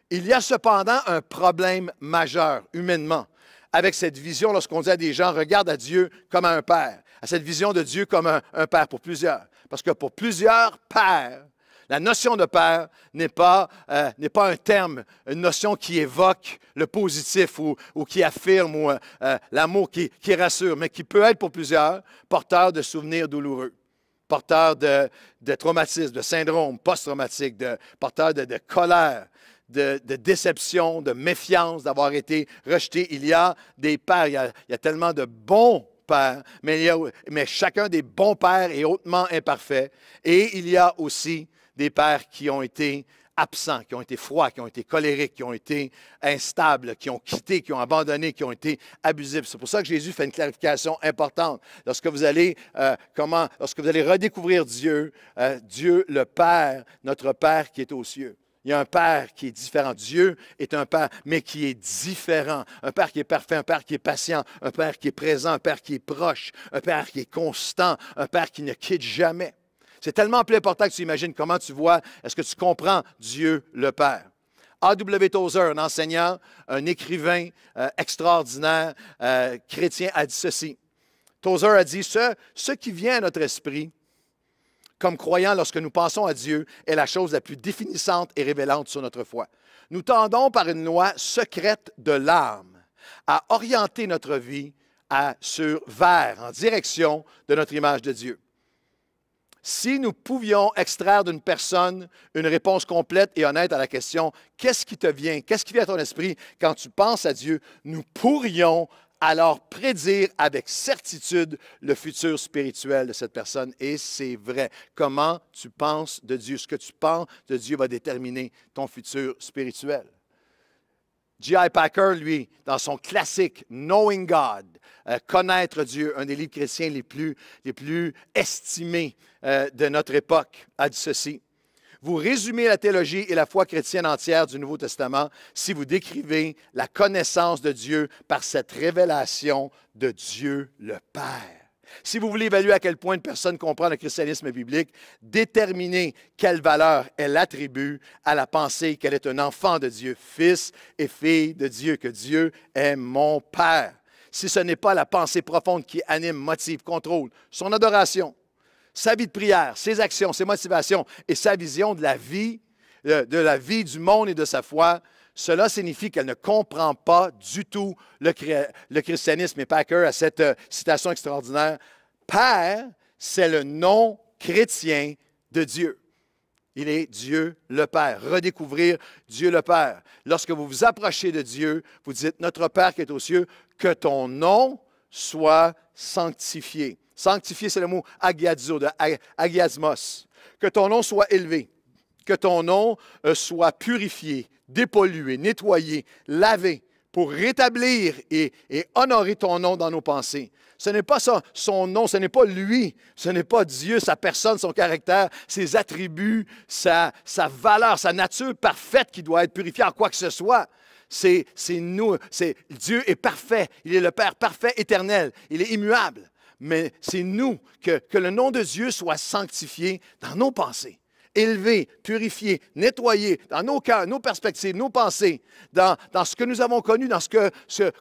Il y a cependant un problème majeur, humainement, avec cette vision lorsqu'on dit à des gens, regarde à Dieu comme à un Père, à cette vision de Dieu comme un Père pour plusieurs. Parce que pour plusieurs pères, la notion de père n'est pas un terme, une notion qui évoque le positif ou qui affirme l'amour qui rassure, mais qui peut être pour plusieurs porteur de souvenirs douloureux, porteur de traumatisme, de syndrome post-traumatique, porteur de colère, de déception, de méfiance, d'avoir été rejeté. Il y a des pères, il y a tellement de bons pères, mais chacun des bons pères est hautement imparfait. Et il y a aussi des pères qui ont été absents, qui ont été froids, qui ont été colériques, qui ont été instables, qui ont quitté, qui ont abandonné, qui ont été abusifs. C'est pour ça que Jésus fait une clarification importante. Lorsque vous allez redécouvrir Dieu, Dieu le Père, notre Père qui est aux cieux. Il y a un Père qui est différent. Dieu est un Père, mais qui est différent. Un Père qui est parfait, un Père qui est patient, un Père qui est présent, un Père qui est proche, un Père qui est constant, un Père qui ne quitte jamais. C'est tellement plus important que tu imagines comment tu vois, est-ce que tu comprends Dieu le Père. A.W. Tozer, un enseignant, un écrivain extraordinaire, chrétien, a dit ceci. Tozer a dit, ce qui vient à notre esprit, comme croyants lorsque nous pensons à Dieu, est la chose la plus définissante et révélante sur notre foi. Nous tendons par une loi secrète de l'âme à orienter notre vie en direction de notre image de Dieu. Si nous pouvions extraire d'une personne une réponse complète et honnête à la question « Qu'est-ce qui te vient? Qu'est-ce qui vient à ton esprit quand tu penses à Dieu? » Nous pourrions alors prédire avec certitude le futur spirituel de cette personne. Et c'est vrai. Comment tu penses de Dieu? Ce que tu penses de Dieu va déterminer ton futur spirituel. J.I. Packer, lui, dans son classique « Knowing God », connaître Dieu, un des livres chrétiens les plus estimés de notre époque, a dit ceci. Vous résumez la théologie et la foi chrétienne entière du Nouveau Testament si vous décrivez la connaissance de Dieu par cette révélation de Dieu le Père. Si vous voulez évaluer à quel point une personne comprend le christianisme biblique, déterminez quelle valeur elle attribue à la pensée qu'elle est un enfant de Dieu, fils et fille de Dieu, que Dieu est mon Père. Si ce n'est pas la pensée profonde qui anime, motive, contrôle son adoration, sa vie de prière, ses actions, ses motivations et sa vision de la vie du monde et de sa foi, cela signifie qu'elle ne comprend pas du tout le christianisme. Et Packer a cette citation extraordinaire. Père, c'est le nom chrétien de Dieu. Il est Dieu le Père. Redécouvrir Dieu le Père. Lorsque vous vous approchez de Dieu, vous dites, notre Père qui est aux cieux, que ton nom soit sanctifié. Sanctifié, c'est le mot agiazo, de agiasmos. Que ton nom soit élevé. Que ton nom soit purifié, dépollué, nettoyé, lavé, pour rétablir et honorer ton nom dans nos pensées. Ce n'est pas ça, son nom, ce n'est pas lui, ce n'est pas Dieu, sa personne, son caractère, ses attributs, sa valeur, sa nature parfaite qui doit être purifiée en quoi que ce soit. C'est nous, Dieu est parfait, il est le Père parfait, éternel, il est immuable. Mais c'est nous, que le nom de Dieu soit sanctifié dans nos pensées. Élevé, purifié, nettoyé dans nos cœurs, nos perspectives, nos pensées, dans ce que nous avons connu, dans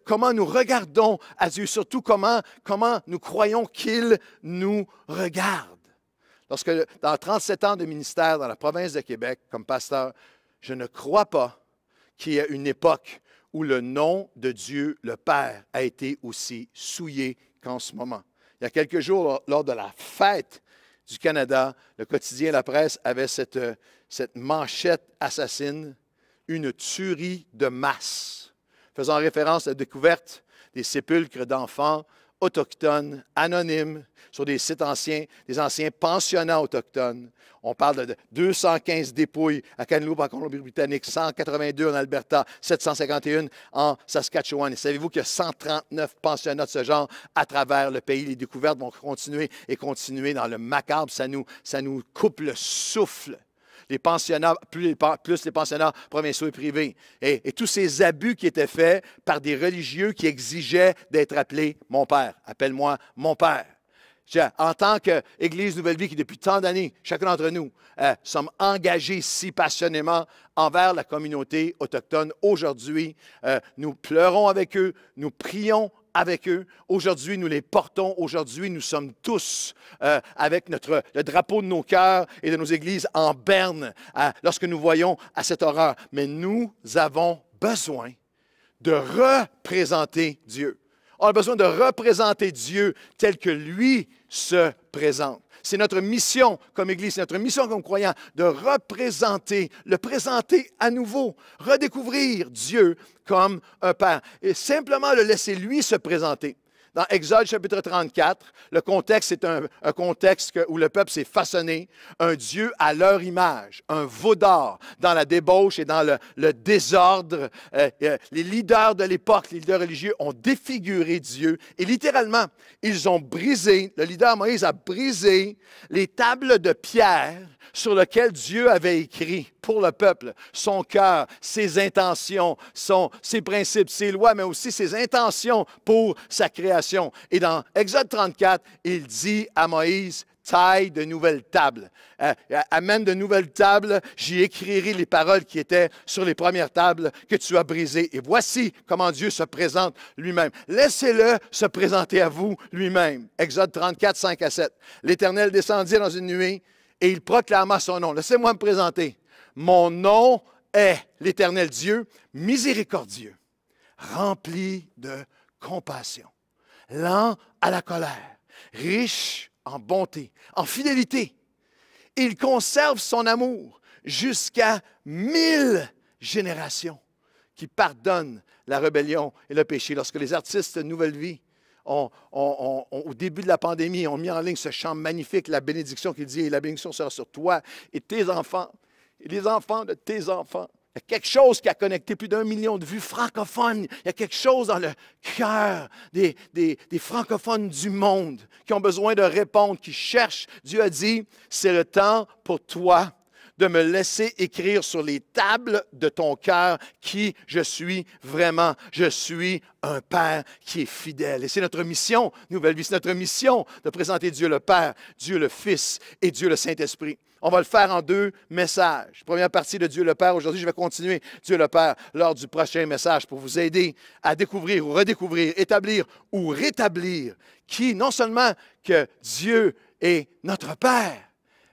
comment nous regardons à Dieu, surtout comment nous croyons qu'il nous regarde. Lorsque, dans 37 ans de ministère dans la province de Québec, comme pasteur, je ne crois pas qu'il y ait une époque où le nom de Dieu, le Père, a été aussi souillé qu'en ce moment. Il y a quelques jours, lors de la fête du Canada, le quotidien La Presse avait cette manchette assassine, une tuerie de masse, faisant référence à la découverte des sépulcres d'enfants autochtones, anonymes, sur des sites anciens, des anciens pensionnats autochtones. On parle de 215 dépouilles à Kamloops, en Colombie-Britannique, 182 en Alberta, 751 en Saskatchewan. Et savez-vous qu'il y a 139 pensionnats de ce genre à travers le pays? Les découvertes vont continuer et continuer dans le macabre. Ça nous coupe le souffle. Les pensionnats, plus les pensionnats provinciaux et privés. Et tous ces abus qui étaient faits par des religieux qui exigeaient d'être appelés « mon Père ». Appelle-moi « mon Père ». En tant qu'Église Nouvelle Vie, qui depuis tant d'années, chacun d'entre nous, sommes engagés si passionnément envers la communauté autochtone, aujourd'hui, nous pleurons avec eux, nous prions avec eux. Aujourd'hui, nous les portons. Aujourd'hui, nous sommes tous avec le drapeau de nos cœurs et de nos églises en berne lorsque nous voyons à cette horreur. Mais nous avons besoin de représenter Dieu. On a besoin de représenter Dieu tel que lui se présente. C'est notre mission comme Église, c'est notre mission comme croyants de représenter, le présenter à nouveau, redécouvrir Dieu comme un Père et simplement le laisser lui se présenter. Dans Exode chapitre 34, le contexte est un contexte où le peuple s'est façonné, un Dieu à leur image, un veau d'or dans la débauche et dans le désordre. Les leaders de l'époque, les leaders religieux, ont défiguré Dieu et littéralement, ils ont brisé, le leader Moïse a brisé les tables de pierre sur lesquelles Dieu avait écrit pour le peuple son cœur, ses intentions, ses principes, ses lois, mais aussi ses intentions pour sa création. Et dans Exode 34, il dit à Moïse, taille de nouvelles tables. Amène de nouvelles tables, j'y écrirai les paroles qui étaient sur les premières tables que tu as brisées. Et voici comment Dieu se présente lui-même. Laissez-le se présenter à vous lui-même. Exode 34, 5 à 7. L'Éternel descendit dans une nuée et il proclama son nom. Laissez-moi me présenter. Mon nom est l'Éternel Dieu, miséricordieux, rempli de compassion, lent à la colère, riche en bonté, en fidélité. Il conserve son amour jusqu'à 1000 générations, qui pardonne la rébellion et le péché. Lorsque les artistes de Nouvelle Vie au début de la pandémie, ont mis en ligne ce chant magnifique, la bénédiction qui dit « Et la bénédiction sera sur toi et tes enfants, et les enfants de tes enfants ». Il y a quelque chose qui a connecté plus d'1 million de vues francophones. Il y a quelque chose dans le cœur des francophones du monde qui ont besoin de répondre, qui cherchent. Dieu a dit, c'est le temps pour toi de me laisser écrire sur les tables de ton cœur qui je suis vraiment. Je suis un Père qui est fidèle. Et c'est notre mission, Nouvelle Vie, c'est notre mission de présenter Dieu le Père, Dieu le Fils et Dieu le Saint-Esprit. On va le faire en 2 messages. Première partie de Dieu le Père. Aujourd'hui, je vais continuer Dieu le Père lors du prochain message pour vous aider à découvrir ou redécouvrir, établir ou rétablir qui, non seulement que Dieu est notre Père,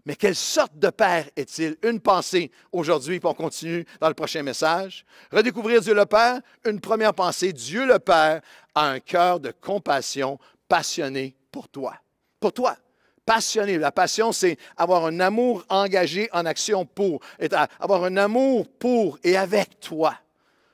mais quelle sorte de Père est-il? Une pensée aujourd'hui, puis on continue dans le prochain message. Redécouvrir Dieu le Père, une première pensée. Dieu le Père a un cœur de compassion passionné pour toi. Pour toi. Passionné. La passion, c'est avoir un amour engagé en action pour, avoir un amour pour et avec toi.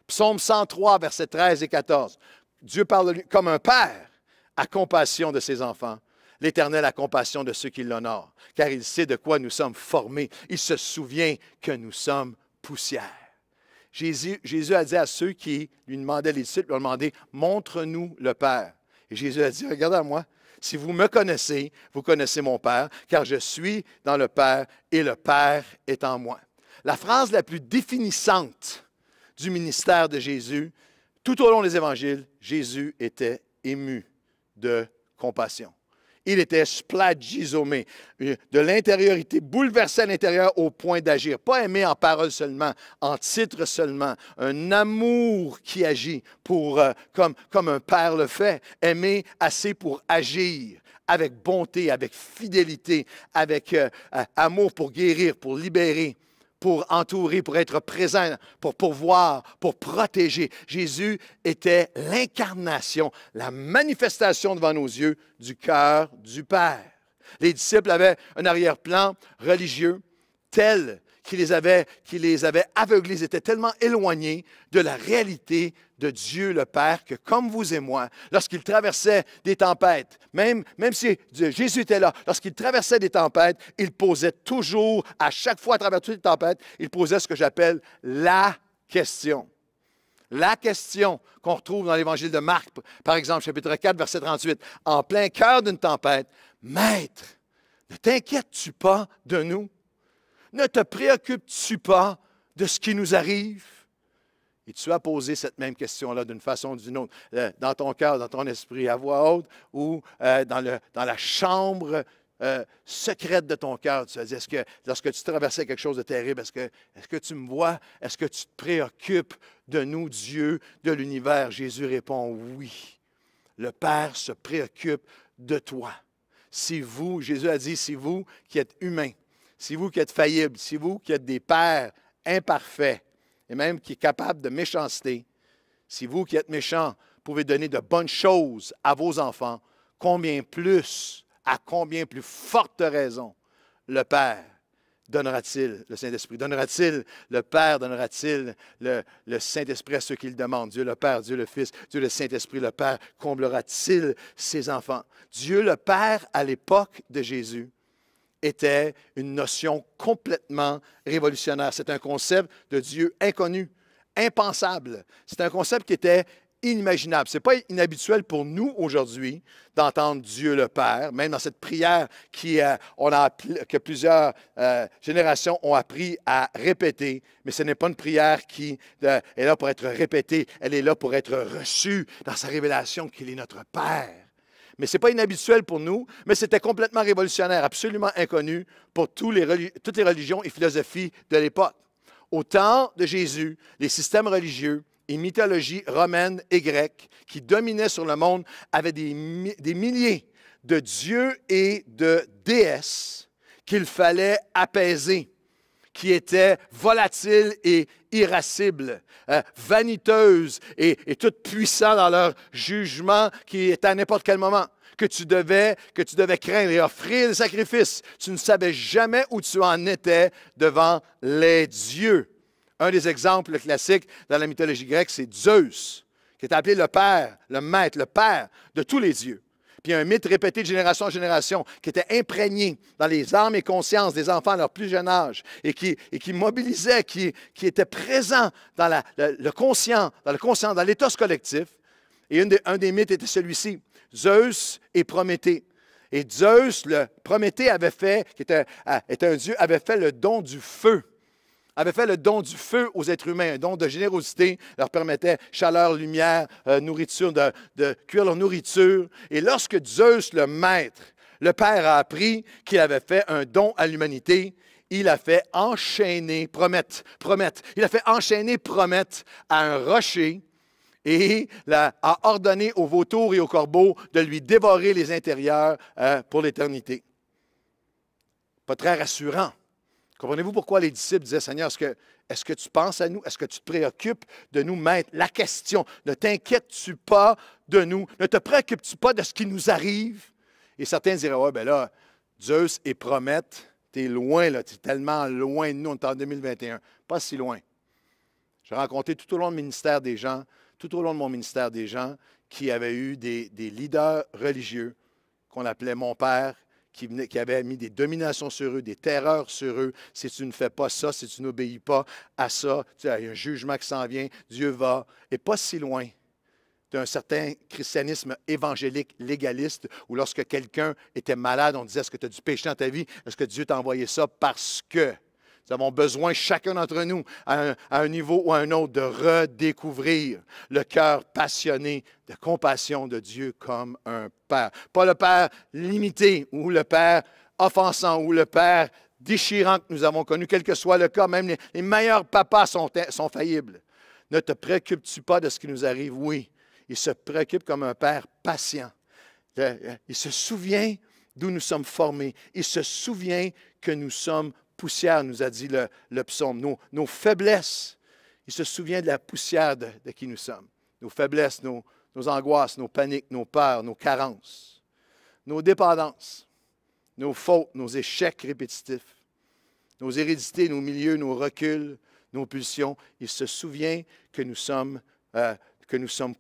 Psaume 103, versets 13 et 14. Dieu parle de lui comme un père a compassion de ses enfants. L'Éternel a compassion de ceux qui l'honorent, car il sait de quoi nous sommes formés. Il se souvient que nous sommes poussière. Jésus a dit à ceux qui lui demandaient, les disciples lui ont demandé, « Montre-nous le Père. » Et Jésus a dit, « Regardez à moi. Si vous me connaissez, vous connaissez mon Père, car je suis dans le Père et le Père est en moi. » La phrase la plus définissante du ministère de Jésus, tout au long des évangiles, Jésus était ému de compassion. Il était splagizomé, de l'intériorité, bouleversé à l'intérieur au point d'agir. Pas aimé en parole seulement, en titre seulement. Un amour qui agit comme un père le fait. Aimer assez pour agir avec bonté, avec fidélité, avec amour pour guérir, pour libérer, pour entourer, pour être présent, pour pourvoir, pour protéger. Jésus était l'incarnation, la manifestation devant nos yeux du cœur du Père. Les disciples avaient un arrière-plan religieux tel qui les avait aveuglés. Ils étaient tellement éloignés de la réalité de Dieu le Père que, comme vous et moi, lorsqu'ils traversaient des tempêtes, même si Jésus était là, lorsqu'ils traversaient des tempêtes, il posait toujours, à chaque fois à travers toutes les tempêtes, il posait ce que j'appelle la question. La question qu'on retrouve dans l'Évangile de Marc, par exemple, chapitre 4, verset 38, en plein cœur d'une tempête, « Maître, ne t'inquiètes-tu pas de nous? Ne te préoccupes-tu pas de ce qui nous arrive? » Et tu as posé cette même question-là d'une façon ou d'une autre, dans ton cœur, dans ton esprit, à voix haute, ou dans la chambre secrète de ton cœur. Tu as dit, est-ce que lorsque tu traversais quelque chose de terrible, est-ce que tu me vois? Est-ce que tu te préoccupes de nous, Dieu de l'univers? Jésus répond, oui. Le Père se préoccupe de toi. Si vous, Jésus a dit, si vous qui êtes humains, si vous qui êtes faillibles, si vous qui êtes des pères imparfaits, et même qui est capable de méchanceté, si vous qui êtes méchants pouvez donner de bonnes choses à vos enfants, combien plus, à combien plus forte raison, le Père donnera-t-il le Saint-Esprit? Donnera-t-il le Père, donnera-t-il le Saint-Esprit à ceux qui le demandent? Dieu le Père, Dieu le Fils, Dieu le Saint-Esprit, le Père, comblera-t-il ses enfants? Dieu le Père, à l'époque de Jésus, était une notion complètement révolutionnaire. C'est un concept de Dieu inconnu, impensable. C'est un concept qui était inimaginable. Ce n'est pas inhabituel pour nous aujourd'hui d'entendre Dieu le Père, même dans cette prière que plusieurs générations ont appris à répéter, mais ce n'est pas une prière qui est là pour être répétée, elle est là pour être reçue dans sa révélation qu'il est notre Père. Mais ce n'est pas inhabituel pour nous, mais c'était complètement révolutionnaire, absolument inconnu pour toutes les religions et philosophies de l'époque. Au temps de Jésus, les systèmes religieux et mythologies romaines et grecques qui dominaient sur le monde avaient des milliers de dieux et de déesses qu'il fallait apaiser, qui étaient volatiles et irascibles, vaniteuses et toutes puissantes dans leur jugement qui était à n'importe quel moment, que tu devais craindre et offrir des sacrifices. Tu ne savais jamais où tu en étais devant les dieux. Un des exemples classiques dans la mythologie grecque, c'est Zeus, qui est appelé le père, le maître, le père de tous les dieux. Puis un mythe répété de génération en génération qui était imprégné dans les âmes et consciences des enfants à leur plus jeune âge et qui mobilisait, qui était présent dans le conscient, dans l'éthos collectif. Et un des mythes était celui-ci. Zeus et Prométhée Et Zeus, le Prométhée, avait fait, qui était un dieu, avait fait le don du feu. Avait fait le don du feu aux êtres humains, un don de générosité, leur permettait chaleur, lumière, nourriture, de cuire leur nourriture. Et lorsque Zeus, le maître, le Père, a appris qu'il avait fait un don à l'humanité, il a fait enchaîner, promettre, il a fait enchaîner Promethe à un rocher et a ordonné aux vautours et aux corbeaux de lui dévorer les intérieurs pour l'éternité. Pas très rassurant. Comprenez-vous pourquoi les disciples disaient, Seigneur, est-ce que tu penses à nous? Est-ce que tu te préoccupes de nous, Maître? La question, ne t'inquiètes-tu pas de nous? Ne te préoccupes-tu pas de ce qui nous arrive? Et certains diraient, ouais, ben là, Zeus et Promethe, tu es loin, là, tu es tellement loin de nous, on est en 2021. Pas si loin. J'ai rencontré tout au long de mon ministère des gens, qui avaient eu des leaders religieux qu'on appelait mon père, qui avaient mis des dominations sur eux, des terreurs sur eux. Si tu ne fais pas ça, si tu n'obéis pas à ça, il y a un jugement qui s'en vient, Dieu va. Et pas si loin d'un certain christianisme évangélique légaliste où lorsque quelqu'un était malade, on disait, est-ce que tu as du péché dans ta vie? Est-ce que Dieu t'a envoyé ça? Parce que nous avons besoin, chacun d'entre nous, à un niveau ou à un autre, de redécouvrir le cœur passionné de compassion de Dieu comme un Père. Pas le Père limité ou le Père offensant ou le Père déchirant que nous avons connu, quel que soit le cas. Même les meilleurs papas sont faillibles. Ne te préoccupes-tu pas de ce qui nous arrive? Oui, il se préoccupe comme un Père patient. Il se souvient d'où nous sommes formés. Il se souvient que nous sommes poussière, nous a dit le psaume. Nos faiblesses, il se souvient de la poussière de qui nous sommes. Nos faiblesses, nos angoisses, nos paniques, nos peurs, nos carences, nos dépendances, nos fautes, nos échecs répétitifs, nos hérédités, nos milieux, nos reculs, nos pulsions. Il se souvient que nous sommes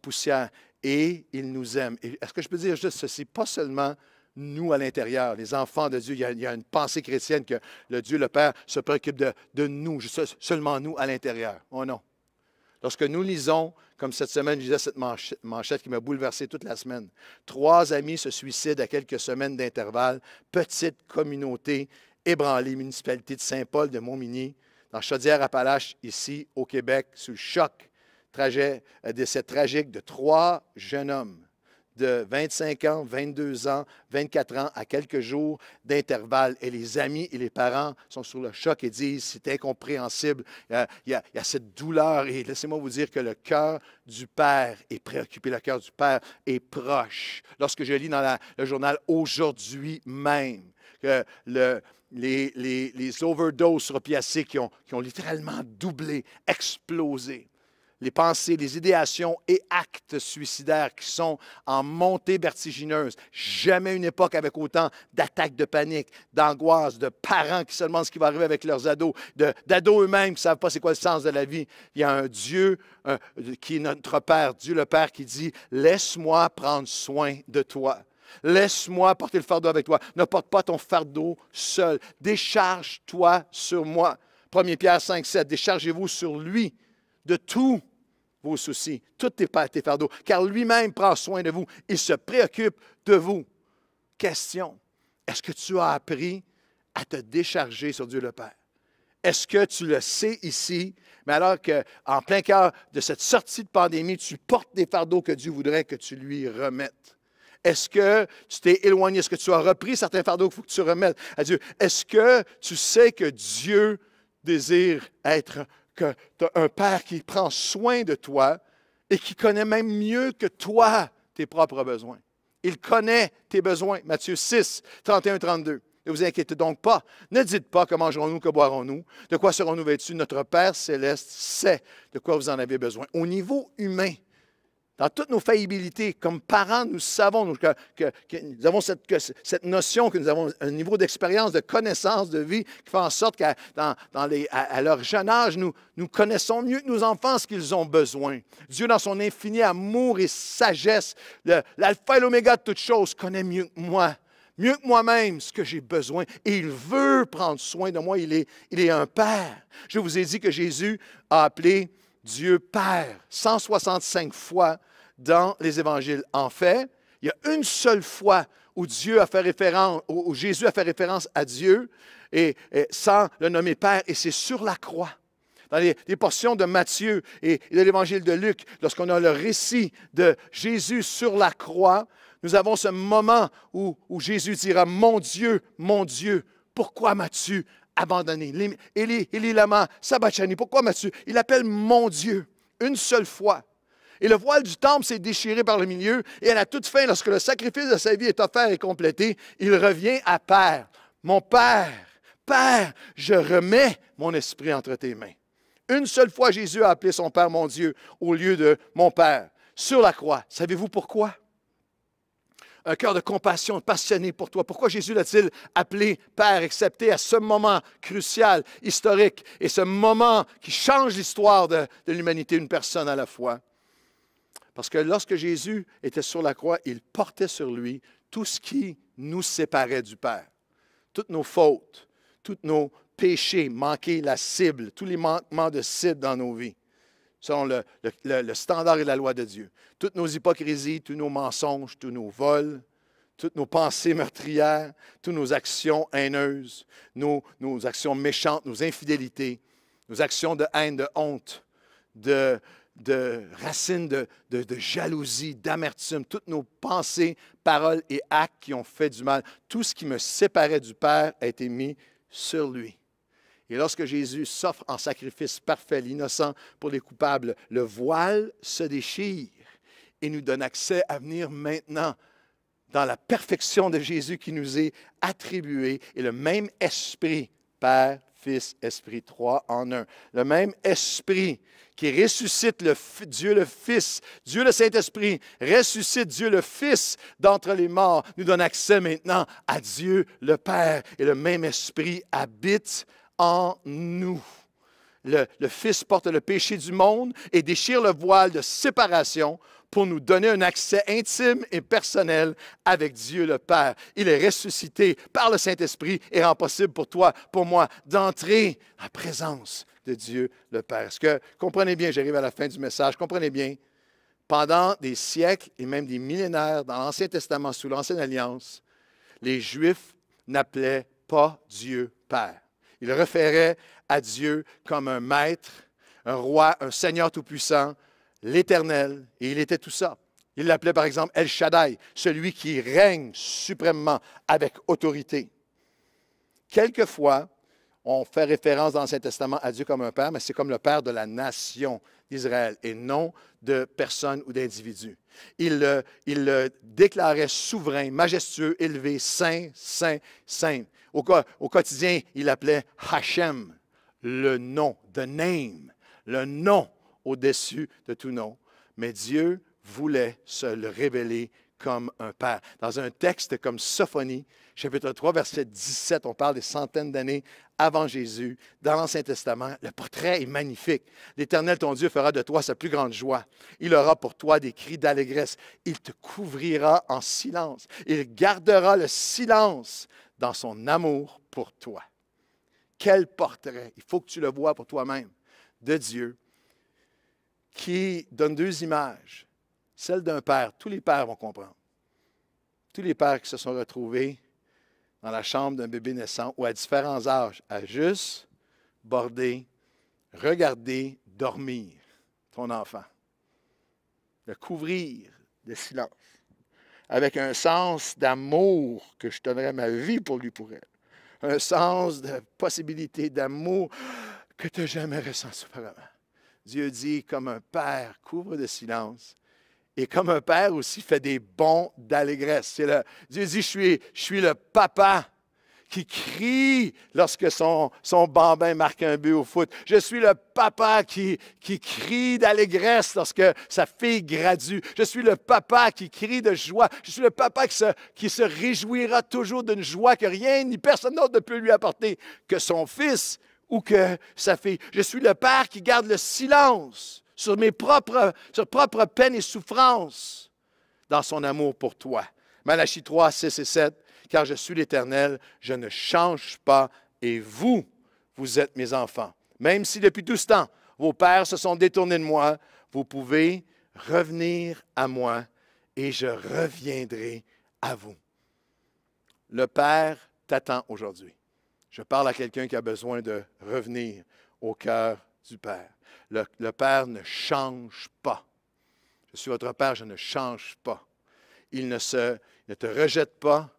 poussière et il nous aime. Est-ce que je peux dire juste ceci? Pas seulement nous à l'intérieur, les enfants de Dieu, il y a une pensée chrétienne que le Dieu, le Père, se préoccupe de nous, seulement nous à l'intérieur. Oh non. Lorsque nous lisons, comme cette semaine, je lisais cette manchette qui m'a bouleversé toute la semaine. 3 amis se suicident à quelques semaines d'intervalle. Petite communauté ébranlée, municipalité de Saint-Paul de Montmagny, dans Chaudière-Appalaches, ici au Québec, sous le choc décès tragique de 3 jeunes hommes de 25 ans, 22 ans, 24 ans, à quelques jours d'intervalle. Et les amis et les parents sont sur le choc et disent, c'est incompréhensible, il y a cette douleur. Et laissez-moi vous dire que le cœur du Père est préoccupé, le cœur du Père est proche. Lorsque je lis dans le journal aujourd'hui même que les overdoses sur opiacés qui ont littéralement doublé, explosé, les pensées, les idéations et actes suicidaires qui sont en montée vertigineuse. Jamais une époque avec autant d'attaques de panique, d'angoisse, de parents qui se demandent ce qui va arriver avec leurs ados, d'ados eux-mêmes qui ne savent pas c'est quoi le sens de la vie. Il y a un Dieu qui est notre Père, Dieu le Père qui dit « Laisse-moi prendre soin de toi. Laisse-moi porter le fardeau avec toi. Ne porte pas ton fardeau seul. Décharge-toi sur moi. » 1 Pierre 5, 7, « Déchargez-vous sur lui de tous vos soucis, tous tes fardeaux, car lui-même prend soin de vous. Il se préoccupe de vous. » Question, est-ce que tu as appris à te décharger sur Dieu le Père? Est-ce que tu le sais ici, mais alors qu'en plein cœur de cette sortie de pandémie, tu portes des fardeaux que Dieu voudrait que tu lui remettes? Est-ce que tu t'es éloigné? Est-ce que tu as repris certains fardeaux qu'il faut que tu remettes à Dieu? Est-ce que tu sais que Dieu désire être que tu as un Père qui prend soin de toi et qui connaît même mieux que toi tes propres besoins. Il connaît tes besoins. Matthieu 6, 31-32. Ne vous inquiétez donc pas. Ne dites pas que mangerons-nous, que boirons-nous, de quoi serons-nous vêtus. Notre Père céleste sait de quoi vous en avez besoin. Au niveau humain, dans toutes nos faillibilités, comme parents, nous savons que nous avons cette notion, que nous avons un niveau d'expérience, de connaissance, de vie, qui fait en sorte qu'à leur jeune âge, nous connaissons mieux que nos enfants ce qu'ils ont besoin. Dieu, dans son infini amour et sagesse, l'alpha et l'oméga de toutes choses, connaît mieux que moi, mieux que moi-même ce que j'ai besoin. Et il veut prendre soin de moi. Il est un Père. Je vous ai dit que Jésus a appelé Dieu Père 165 fois dans les évangiles. En fait, il y a une seule fois où Dieu a fait référence, où Jésus a fait référence à Dieu et sans le nommer Père, et c'est sur la croix. Dans les portions de Matthieu et de l'Évangile de Luc, lorsqu'on a le récit de Jésus sur la croix, nous avons ce moment où Jésus dira, mon Dieu, pourquoi m'as-tu abandonné? Élie lama sabachthani, pourquoi m'as-tu? Il appelle mon Dieu une seule fois. Et le voile du temple s'est déchiré par le milieu, et à la toute fin, lorsque le sacrifice de sa vie est offert et complété, il revient à Père. Mon Père, Père, je remets mon esprit entre tes mains. Une seule fois, Jésus a appelé son Père mon Dieu au lieu de mon Père sur la croix. Savez-vous pourquoi? Un cœur de compassion passionné pour toi. Pourquoi Jésus l'a-t-il appelé Père, excepté à ce moment crucial, historique, et ce moment qui change l'histoire de l'humanité, une personne à la fois? Parce que lorsque Jésus était sur la croix, il portait sur lui tout ce qui nous séparait du Père. Toutes nos fautes, tous nos péchés, manquer la cible, tous les manquements de cible dans nos vies, selon le standard et la loi de Dieu. Toutes nos hypocrisies, tous nos mensonges, tous nos vols, toutes nos pensées meurtrières, toutes nos actions haineuses, nos actions méchantes, nos infidélités, nos actions de haine, de honte, de racines de jalousie, d'amertume, toutes nos pensées, paroles et actes qui ont fait du mal. Tout ce qui me séparait du Père a été mis sur lui. Et lorsque Jésus s'offre en sacrifice parfait, l'innocent pour les coupables, le voile se déchire et nous donne accès à venir maintenant dans la perfection de Jésus qui nous est attribuée, et le même esprit, Père, Fils, Esprit, trois en un. Le même esprit qui ressuscite Dieu le Fils, Dieu le Saint-Esprit, ressuscite Dieu le Fils d'entre les morts, nous donne accès maintenant à Dieu le Père. Et le même esprit habite en nous. Le Fils porte le péché du monde et déchire le voile de séparation pour nous donner un accès intime et personnel avec Dieu le Père. Il est ressuscité par le Saint-Esprit et rend possible pour toi, pour moi, d'entrer en présence de Dieu le Père. Est-ce que, comprenez bien, j'arrive à la fin du message, comprenez bien, pendant des siècles et même des millénaires dans l'Ancien Testament, sous l'Ancienne Alliance, les Juifs n'appelaient pas Dieu Père. Ils référaient à Dieu comme un maître, un roi, un Seigneur tout-puissant, l'Éternel, et il était tout ça. Il l'appelait par exemple El Shaddai, celui qui règne suprêmement avec autorité. Quelquefois, on fait référence dans l'Ancien Testament à Dieu comme un père, mais c'est comme le père de la nation d'Israël et non de personnes ou d'individus. Il le déclarait souverain, majestueux, élevé, saint, saint, saint. Au quotidien, il l'appelait Hachem, le nom, the name, le nom au-dessus de tout nom. Mais Dieu voulait se le révéler comme un père. Dans un texte comme Sophonie, chapitre 3, verset 17, on parle des centaines d'années avant Jésus. Dans l'Ancien Testament, le portrait est magnifique. L'Éternel, ton Dieu, fera de toi sa plus grande joie. Il aura pour toi des cris d'allégresse. Il te couvrira en silence. Il gardera le silence dans son amour pour toi. Quel portrait! Il faut que tu le vois pour toi-même de Dieu qui donne deux images. Celle d'un père, tous les pères vont comprendre. Tous les pères qui se sont retrouvés dans la chambre d'un bébé naissant ou à différents âges, à juste border, regarder, dormir ton enfant. Le couvrir de silence. Avec un sens d'amour que je donnerais ma vie pour lui, pour elle. Un sens de possibilité d'amour que tu n'as jamais ressenti auparavant. Dieu dit, comme un père couvre de silence, et comme un père aussi fait des bonds d'allégresse. Dieu dit, je suis le papa qui crie lorsque son bambin marque un but au foot. Je suis le papa qui crie d'allégresse lorsque sa fille gradue. Je suis le papa qui crie de joie. Je suis le papa qui se réjouira toujours d'une joie que rien ni personne d'autre ne peut lui apporter que son fils ou que sa fille. Je suis le père qui garde le silence sur mes propres peines et souffrances dans son amour pour toi. Malachie 3, 6 et 7. Car je suis l'Éternel, je ne change pas, et vous êtes mes enfants. Même si depuis tout ce temps, vos pères se sont détournés de moi, vous pouvez revenir à moi, et je reviendrai à vous. Le Père t'attend aujourd'hui. Je parle à quelqu'un qui a besoin de revenir au cœur du Père. Le Père ne change pas. Je suis votre Père, je ne change pas. Il ne te rejette pas,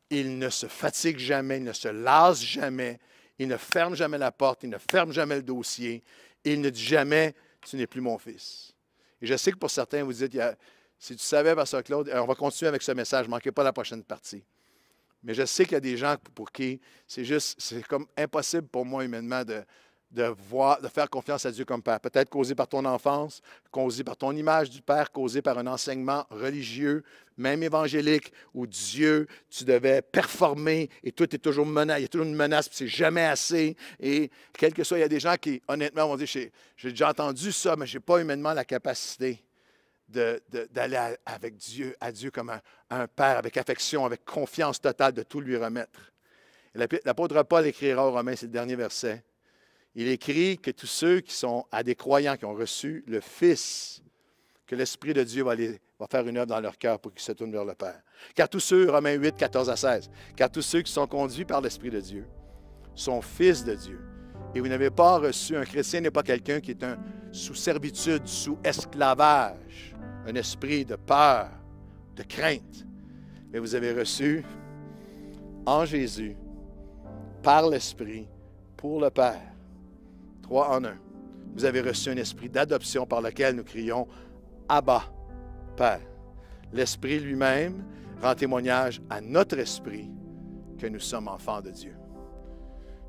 il ne se fatigue jamais, il ne se lasse jamais, il ne ferme jamais la porte, il ne ferme jamais le dossier, il ne dit jamais « tu n'es plus mon fils ». Et je sais que pour certains, vous dites « si tu savais, Pasteur Claude », on va continuer avec ce message, ne manquez pas la prochaine partie. Mais je sais qu'il y a des gens pour qui c'est comme impossible pour moi humainement de faire confiance à Dieu comme Père. Peut-être causé par ton enfance, causé par ton image du Père, causé par un enseignement religieux, même évangélique, où Dieu, tu devais performer et tout est toujours menace. Il y a toujours une menace, puis c'est jamais assez. Et quel que soit, il y a des gens qui, honnêtement, vont dire, j'ai déjà entendu ça, mais je n'ai pas humainement la capacité d'aller avec Dieu, à Dieu comme un Père, avec affection, avec confiance totale, de tout lui remettre. L'apôtre Paul écrira aux Romains, c'est le dernier verset. Il écrit que tous ceux qui sont à des croyants, qui ont reçu le Fils, que l'Esprit de Dieu va faire une œuvre dans leur cœur pour qu'ils se tournent vers le Père. Car tous ceux, Romains 8, 14 à 16, car tous ceux qui sont conduits par l'Esprit de Dieu sont fils de Dieu. Et vous n'avez pas reçu, un chrétien n'est pas quelqu'un qui est sous servitude, sous esclavage, un esprit de peur, de crainte. Mais vous avez reçu en Jésus, par l'Esprit, pour le Père. 3 en 1. Vous avez reçu un esprit d'adoption par lequel nous crions « Abba, Père ». L'Esprit lui-même rend témoignage à notre esprit que nous sommes enfants de Dieu.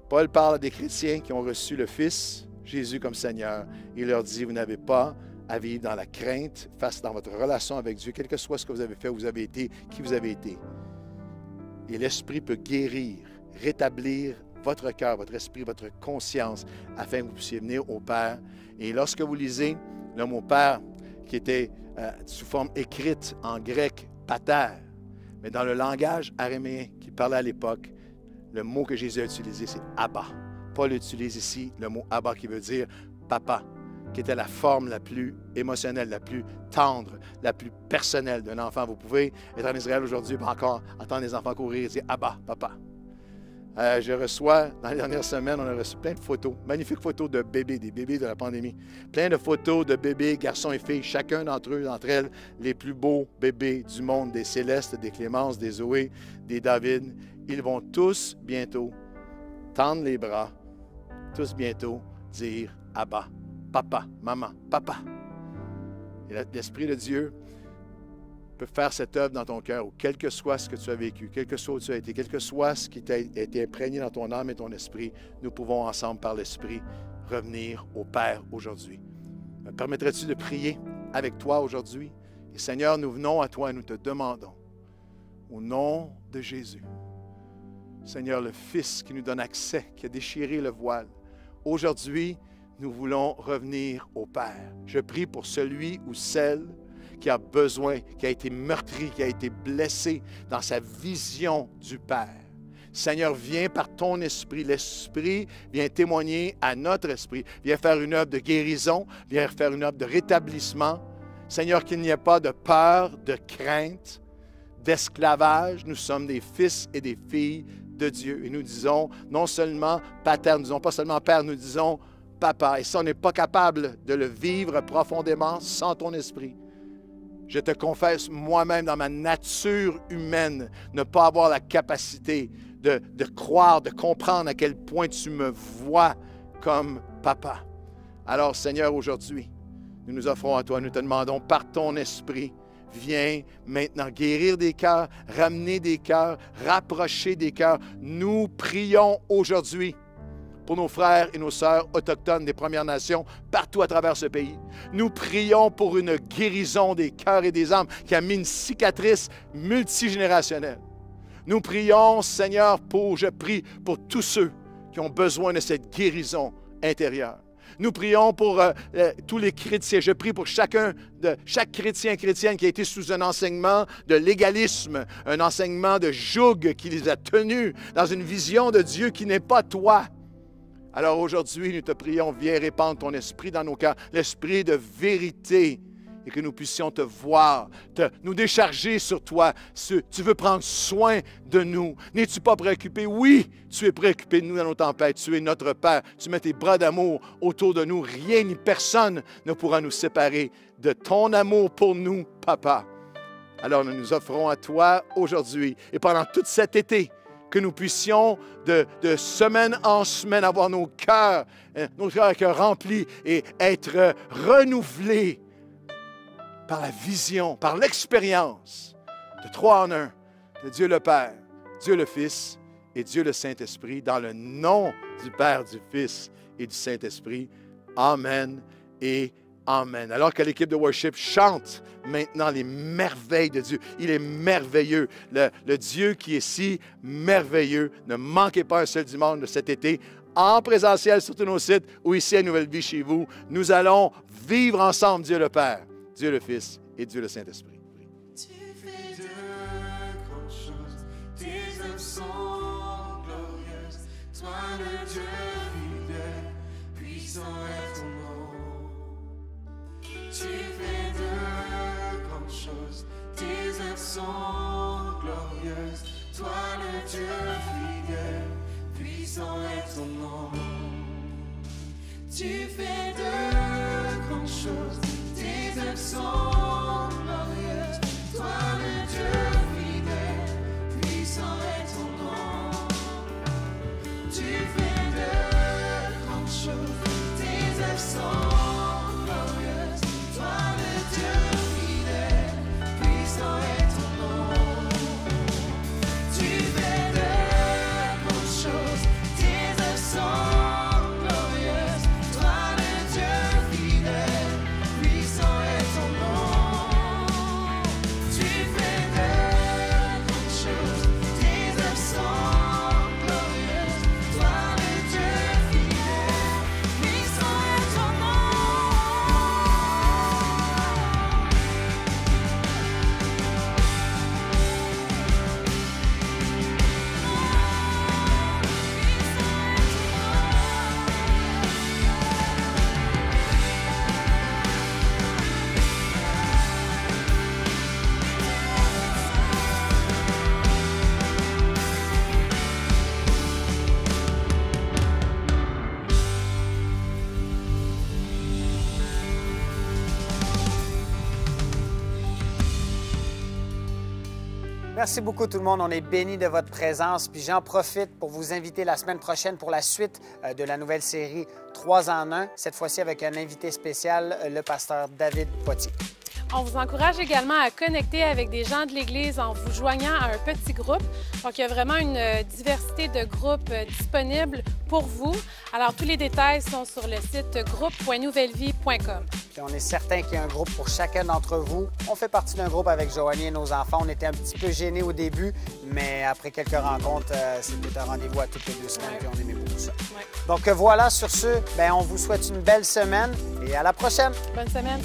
Paul parle à des chrétiens qui ont reçu le Fils, Jésus comme Seigneur. Il leur dit, vous n'avez pas à vivre dans la crainte face dans votre relation avec Dieu, quel que soit ce que vous avez fait, où vous avez été, qui vous avez été. Et l'Esprit peut guérir, rétablir votre cœur, votre esprit, votre conscience, afin que vous puissiez venir au Père. Et lorsque vous lisez le mot Père, qui était sous forme écrite en grec, pater, mais dans le langage araméen qu'il parlait à l'époque, le mot que Jésus a utilisé, c'est Abba. Paul utilise ici le mot Abba qui veut dire papa, qui était la forme la plus émotionnelle, la plus tendre, la plus personnelle d'un enfant. Vous pouvez être en Israël aujourd'hui et encore entendre les enfants courir et dire Abba, papa. Je reçois, dans les dernières semaines, on a reçu plein de photos, magnifiques photos de bébés, des bébés de la pandémie. Plein de photos de bébés, garçons et filles, chacun d'entre eux, d'entre elles, les plus beaux bébés du monde, des Célestes, des Clémences, des Zoé, des David. Ils vont tous bientôt tendre les bras, tous bientôt dire Abba, papa, maman, papa. Et l'Esprit de Dieu peut faire cette œuvre dans ton cœur, ou quel que soit ce que tu as vécu, quel que soit où tu as été, quel que soit ce qui t'a été imprégné dans ton âme et ton esprit, nous pouvons ensemble, par l'Esprit, revenir au Père aujourd'hui. Me permettrais-tu de prier avec toi aujourd'hui? Et Seigneur, nous venons à toi et nous te demandons, au nom de Jésus, Seigneur, le Fils qui nous donne accès, qui a déchiré le voile, aujourd'hui, nous voulons revenir au Père. Je prie pour celui ou celle qui a besoin, qui a été meurtri, qui a été blessé dans sa vision du Père. Seigneur, viens par ton esprit. L'Esprit vient témoigner à notre esprit. Viens faire une œuvre de guérison, viens faire une œuvre de rétablissement. Seigneur, qu'il n'y ait pas de peur, de crainte, d'esclavage. Nous sommes des fils et des filles de Dieu. Et nous disons non seulement Pater, nous disons pas seulement Père, nous disons Papa. Et ça, on n'est pas capable de le vivre profondément sans ton esprit. Je te confesse moi-même dans ma nature humaine, ne pas avoir la capacité de croire, de comprendre à quel point tu me vois comme papa. Alors Seigneur, aujourd'hui, nous nous offrons à toi, nous te demandons par ton esprit, viens maintenant guérir des cœurs, ramener des cœurs, rapprocher des cœurs. Nous prions aujourd'hui pour nos frères et nos sœurs autochtones des Premières Nations partout à travers ce pays. Nous prions pour une guérison des cœurs et des âmes qui a mis une cicatrice multigénérationnelle. Nous prions, Seigneur, je prie pour tous ceux qui ont besoin de cette guérison intérieure. Nous prions pour tous les chrétiens. Je prie pour chaque chrétien et chrétienne qui a été sous un enseignement de légalisme, un enseignement de joug qui les a tenus dans une vision de Dieu qui n'est pas toi. Alors aujourd'hui, nous te prions, viens répandre ton esprit dans nos cœurs, l'esprit de vérité et que nous puissions te voir, nous décharger sur toi. Tu veux prendre soin de nous. N'es-tu pas préoccupé? Oui, tu es préoccupé de nous dans nos tempêtes. Tu es notre Père. Tu mets tes bras d'amour autour de nous. Rien ni personne ne pourra nous séparer de ton amour pour nous, Papa. Alors nous nous offrons à toi aujourd'hui et pendant tout cet été, que nous puissions de semaine en semaine avoir nos cœurs remplis et être renouvelés par la vision, par l'expérience de 3 en 1, de Dieu le Père, Dieu le Fils et Dieu le Saint-Esprit, dans le nom du Père, du Fils et du Saint-Esprit. Amen et Amen. Alors que l'équipe de worship chante maintenant les merveilles de Dieu. Il est merveilleux. Le Dieu qui est si merveilleux. Ne manquez pas un seul dimanche de cet été en présentiel sur tous nos sites ou ici à Nouvelle Vie chez vous. Nous allons vivre ensemble Dieu le Père, Dieu le Fils et Dieu le Saint-Esprit. Tu fais de grandes choses, tes œuvres sont glorieuses. Toi le Dieu fidèle, puissant est ton nom. Tu fais de grandes choses, tes œuvres sont glorieuses. Toi le Dieu fidèle, puissant est ton nom. Tu fais de grandes choses, tes œuvres sont glorieuses. Toi le Dieu fidèle, puissant est ton nom. Tu fais de grandes choses, tes œuvres sont glorieuses. Toi le Dieu fidèle, puissant est ton nom. Tu fais de grandes choses, tes œuvres sont glorieuses. Toi le Dieu fidèle, puissant est ton nom. Tu fais de grandes choses, tes œuvres sont glorieuses. Toi le Dieu fidèle, puissant est ton nom. Merci beaucoup tout le monde. On est bénis de votre présence. Puis j'en profite pour vous inviter la semaine prochaine pour la suite de la nouvelle série 3 en 1, cette fois-ci avec un invité spécial, le pasteur David Poitier. On vous encourage également à connecter avec des gens de l'Église en vous joignant à un petit groupe. Donc, il y a vraiment une diversité de groupes disponibles pour vous. Alors, tous les détails sont sur le site groupe.nouvellevie.com. Puis on est certain qu'il y a un groupe pour chacun d'entre vous. On fait partie d'un groupe avec Joanie et nos enfants. On était un petit peu gênés au début, mais après quelques rencontres, c'était un rendez-vous à toutes les 2 semaines, puis on aimait beaucoup ça. Ouais. Donc voilà, sur ce, on vous souhaite une belle semaine et à la prochaine. Bonne semaine.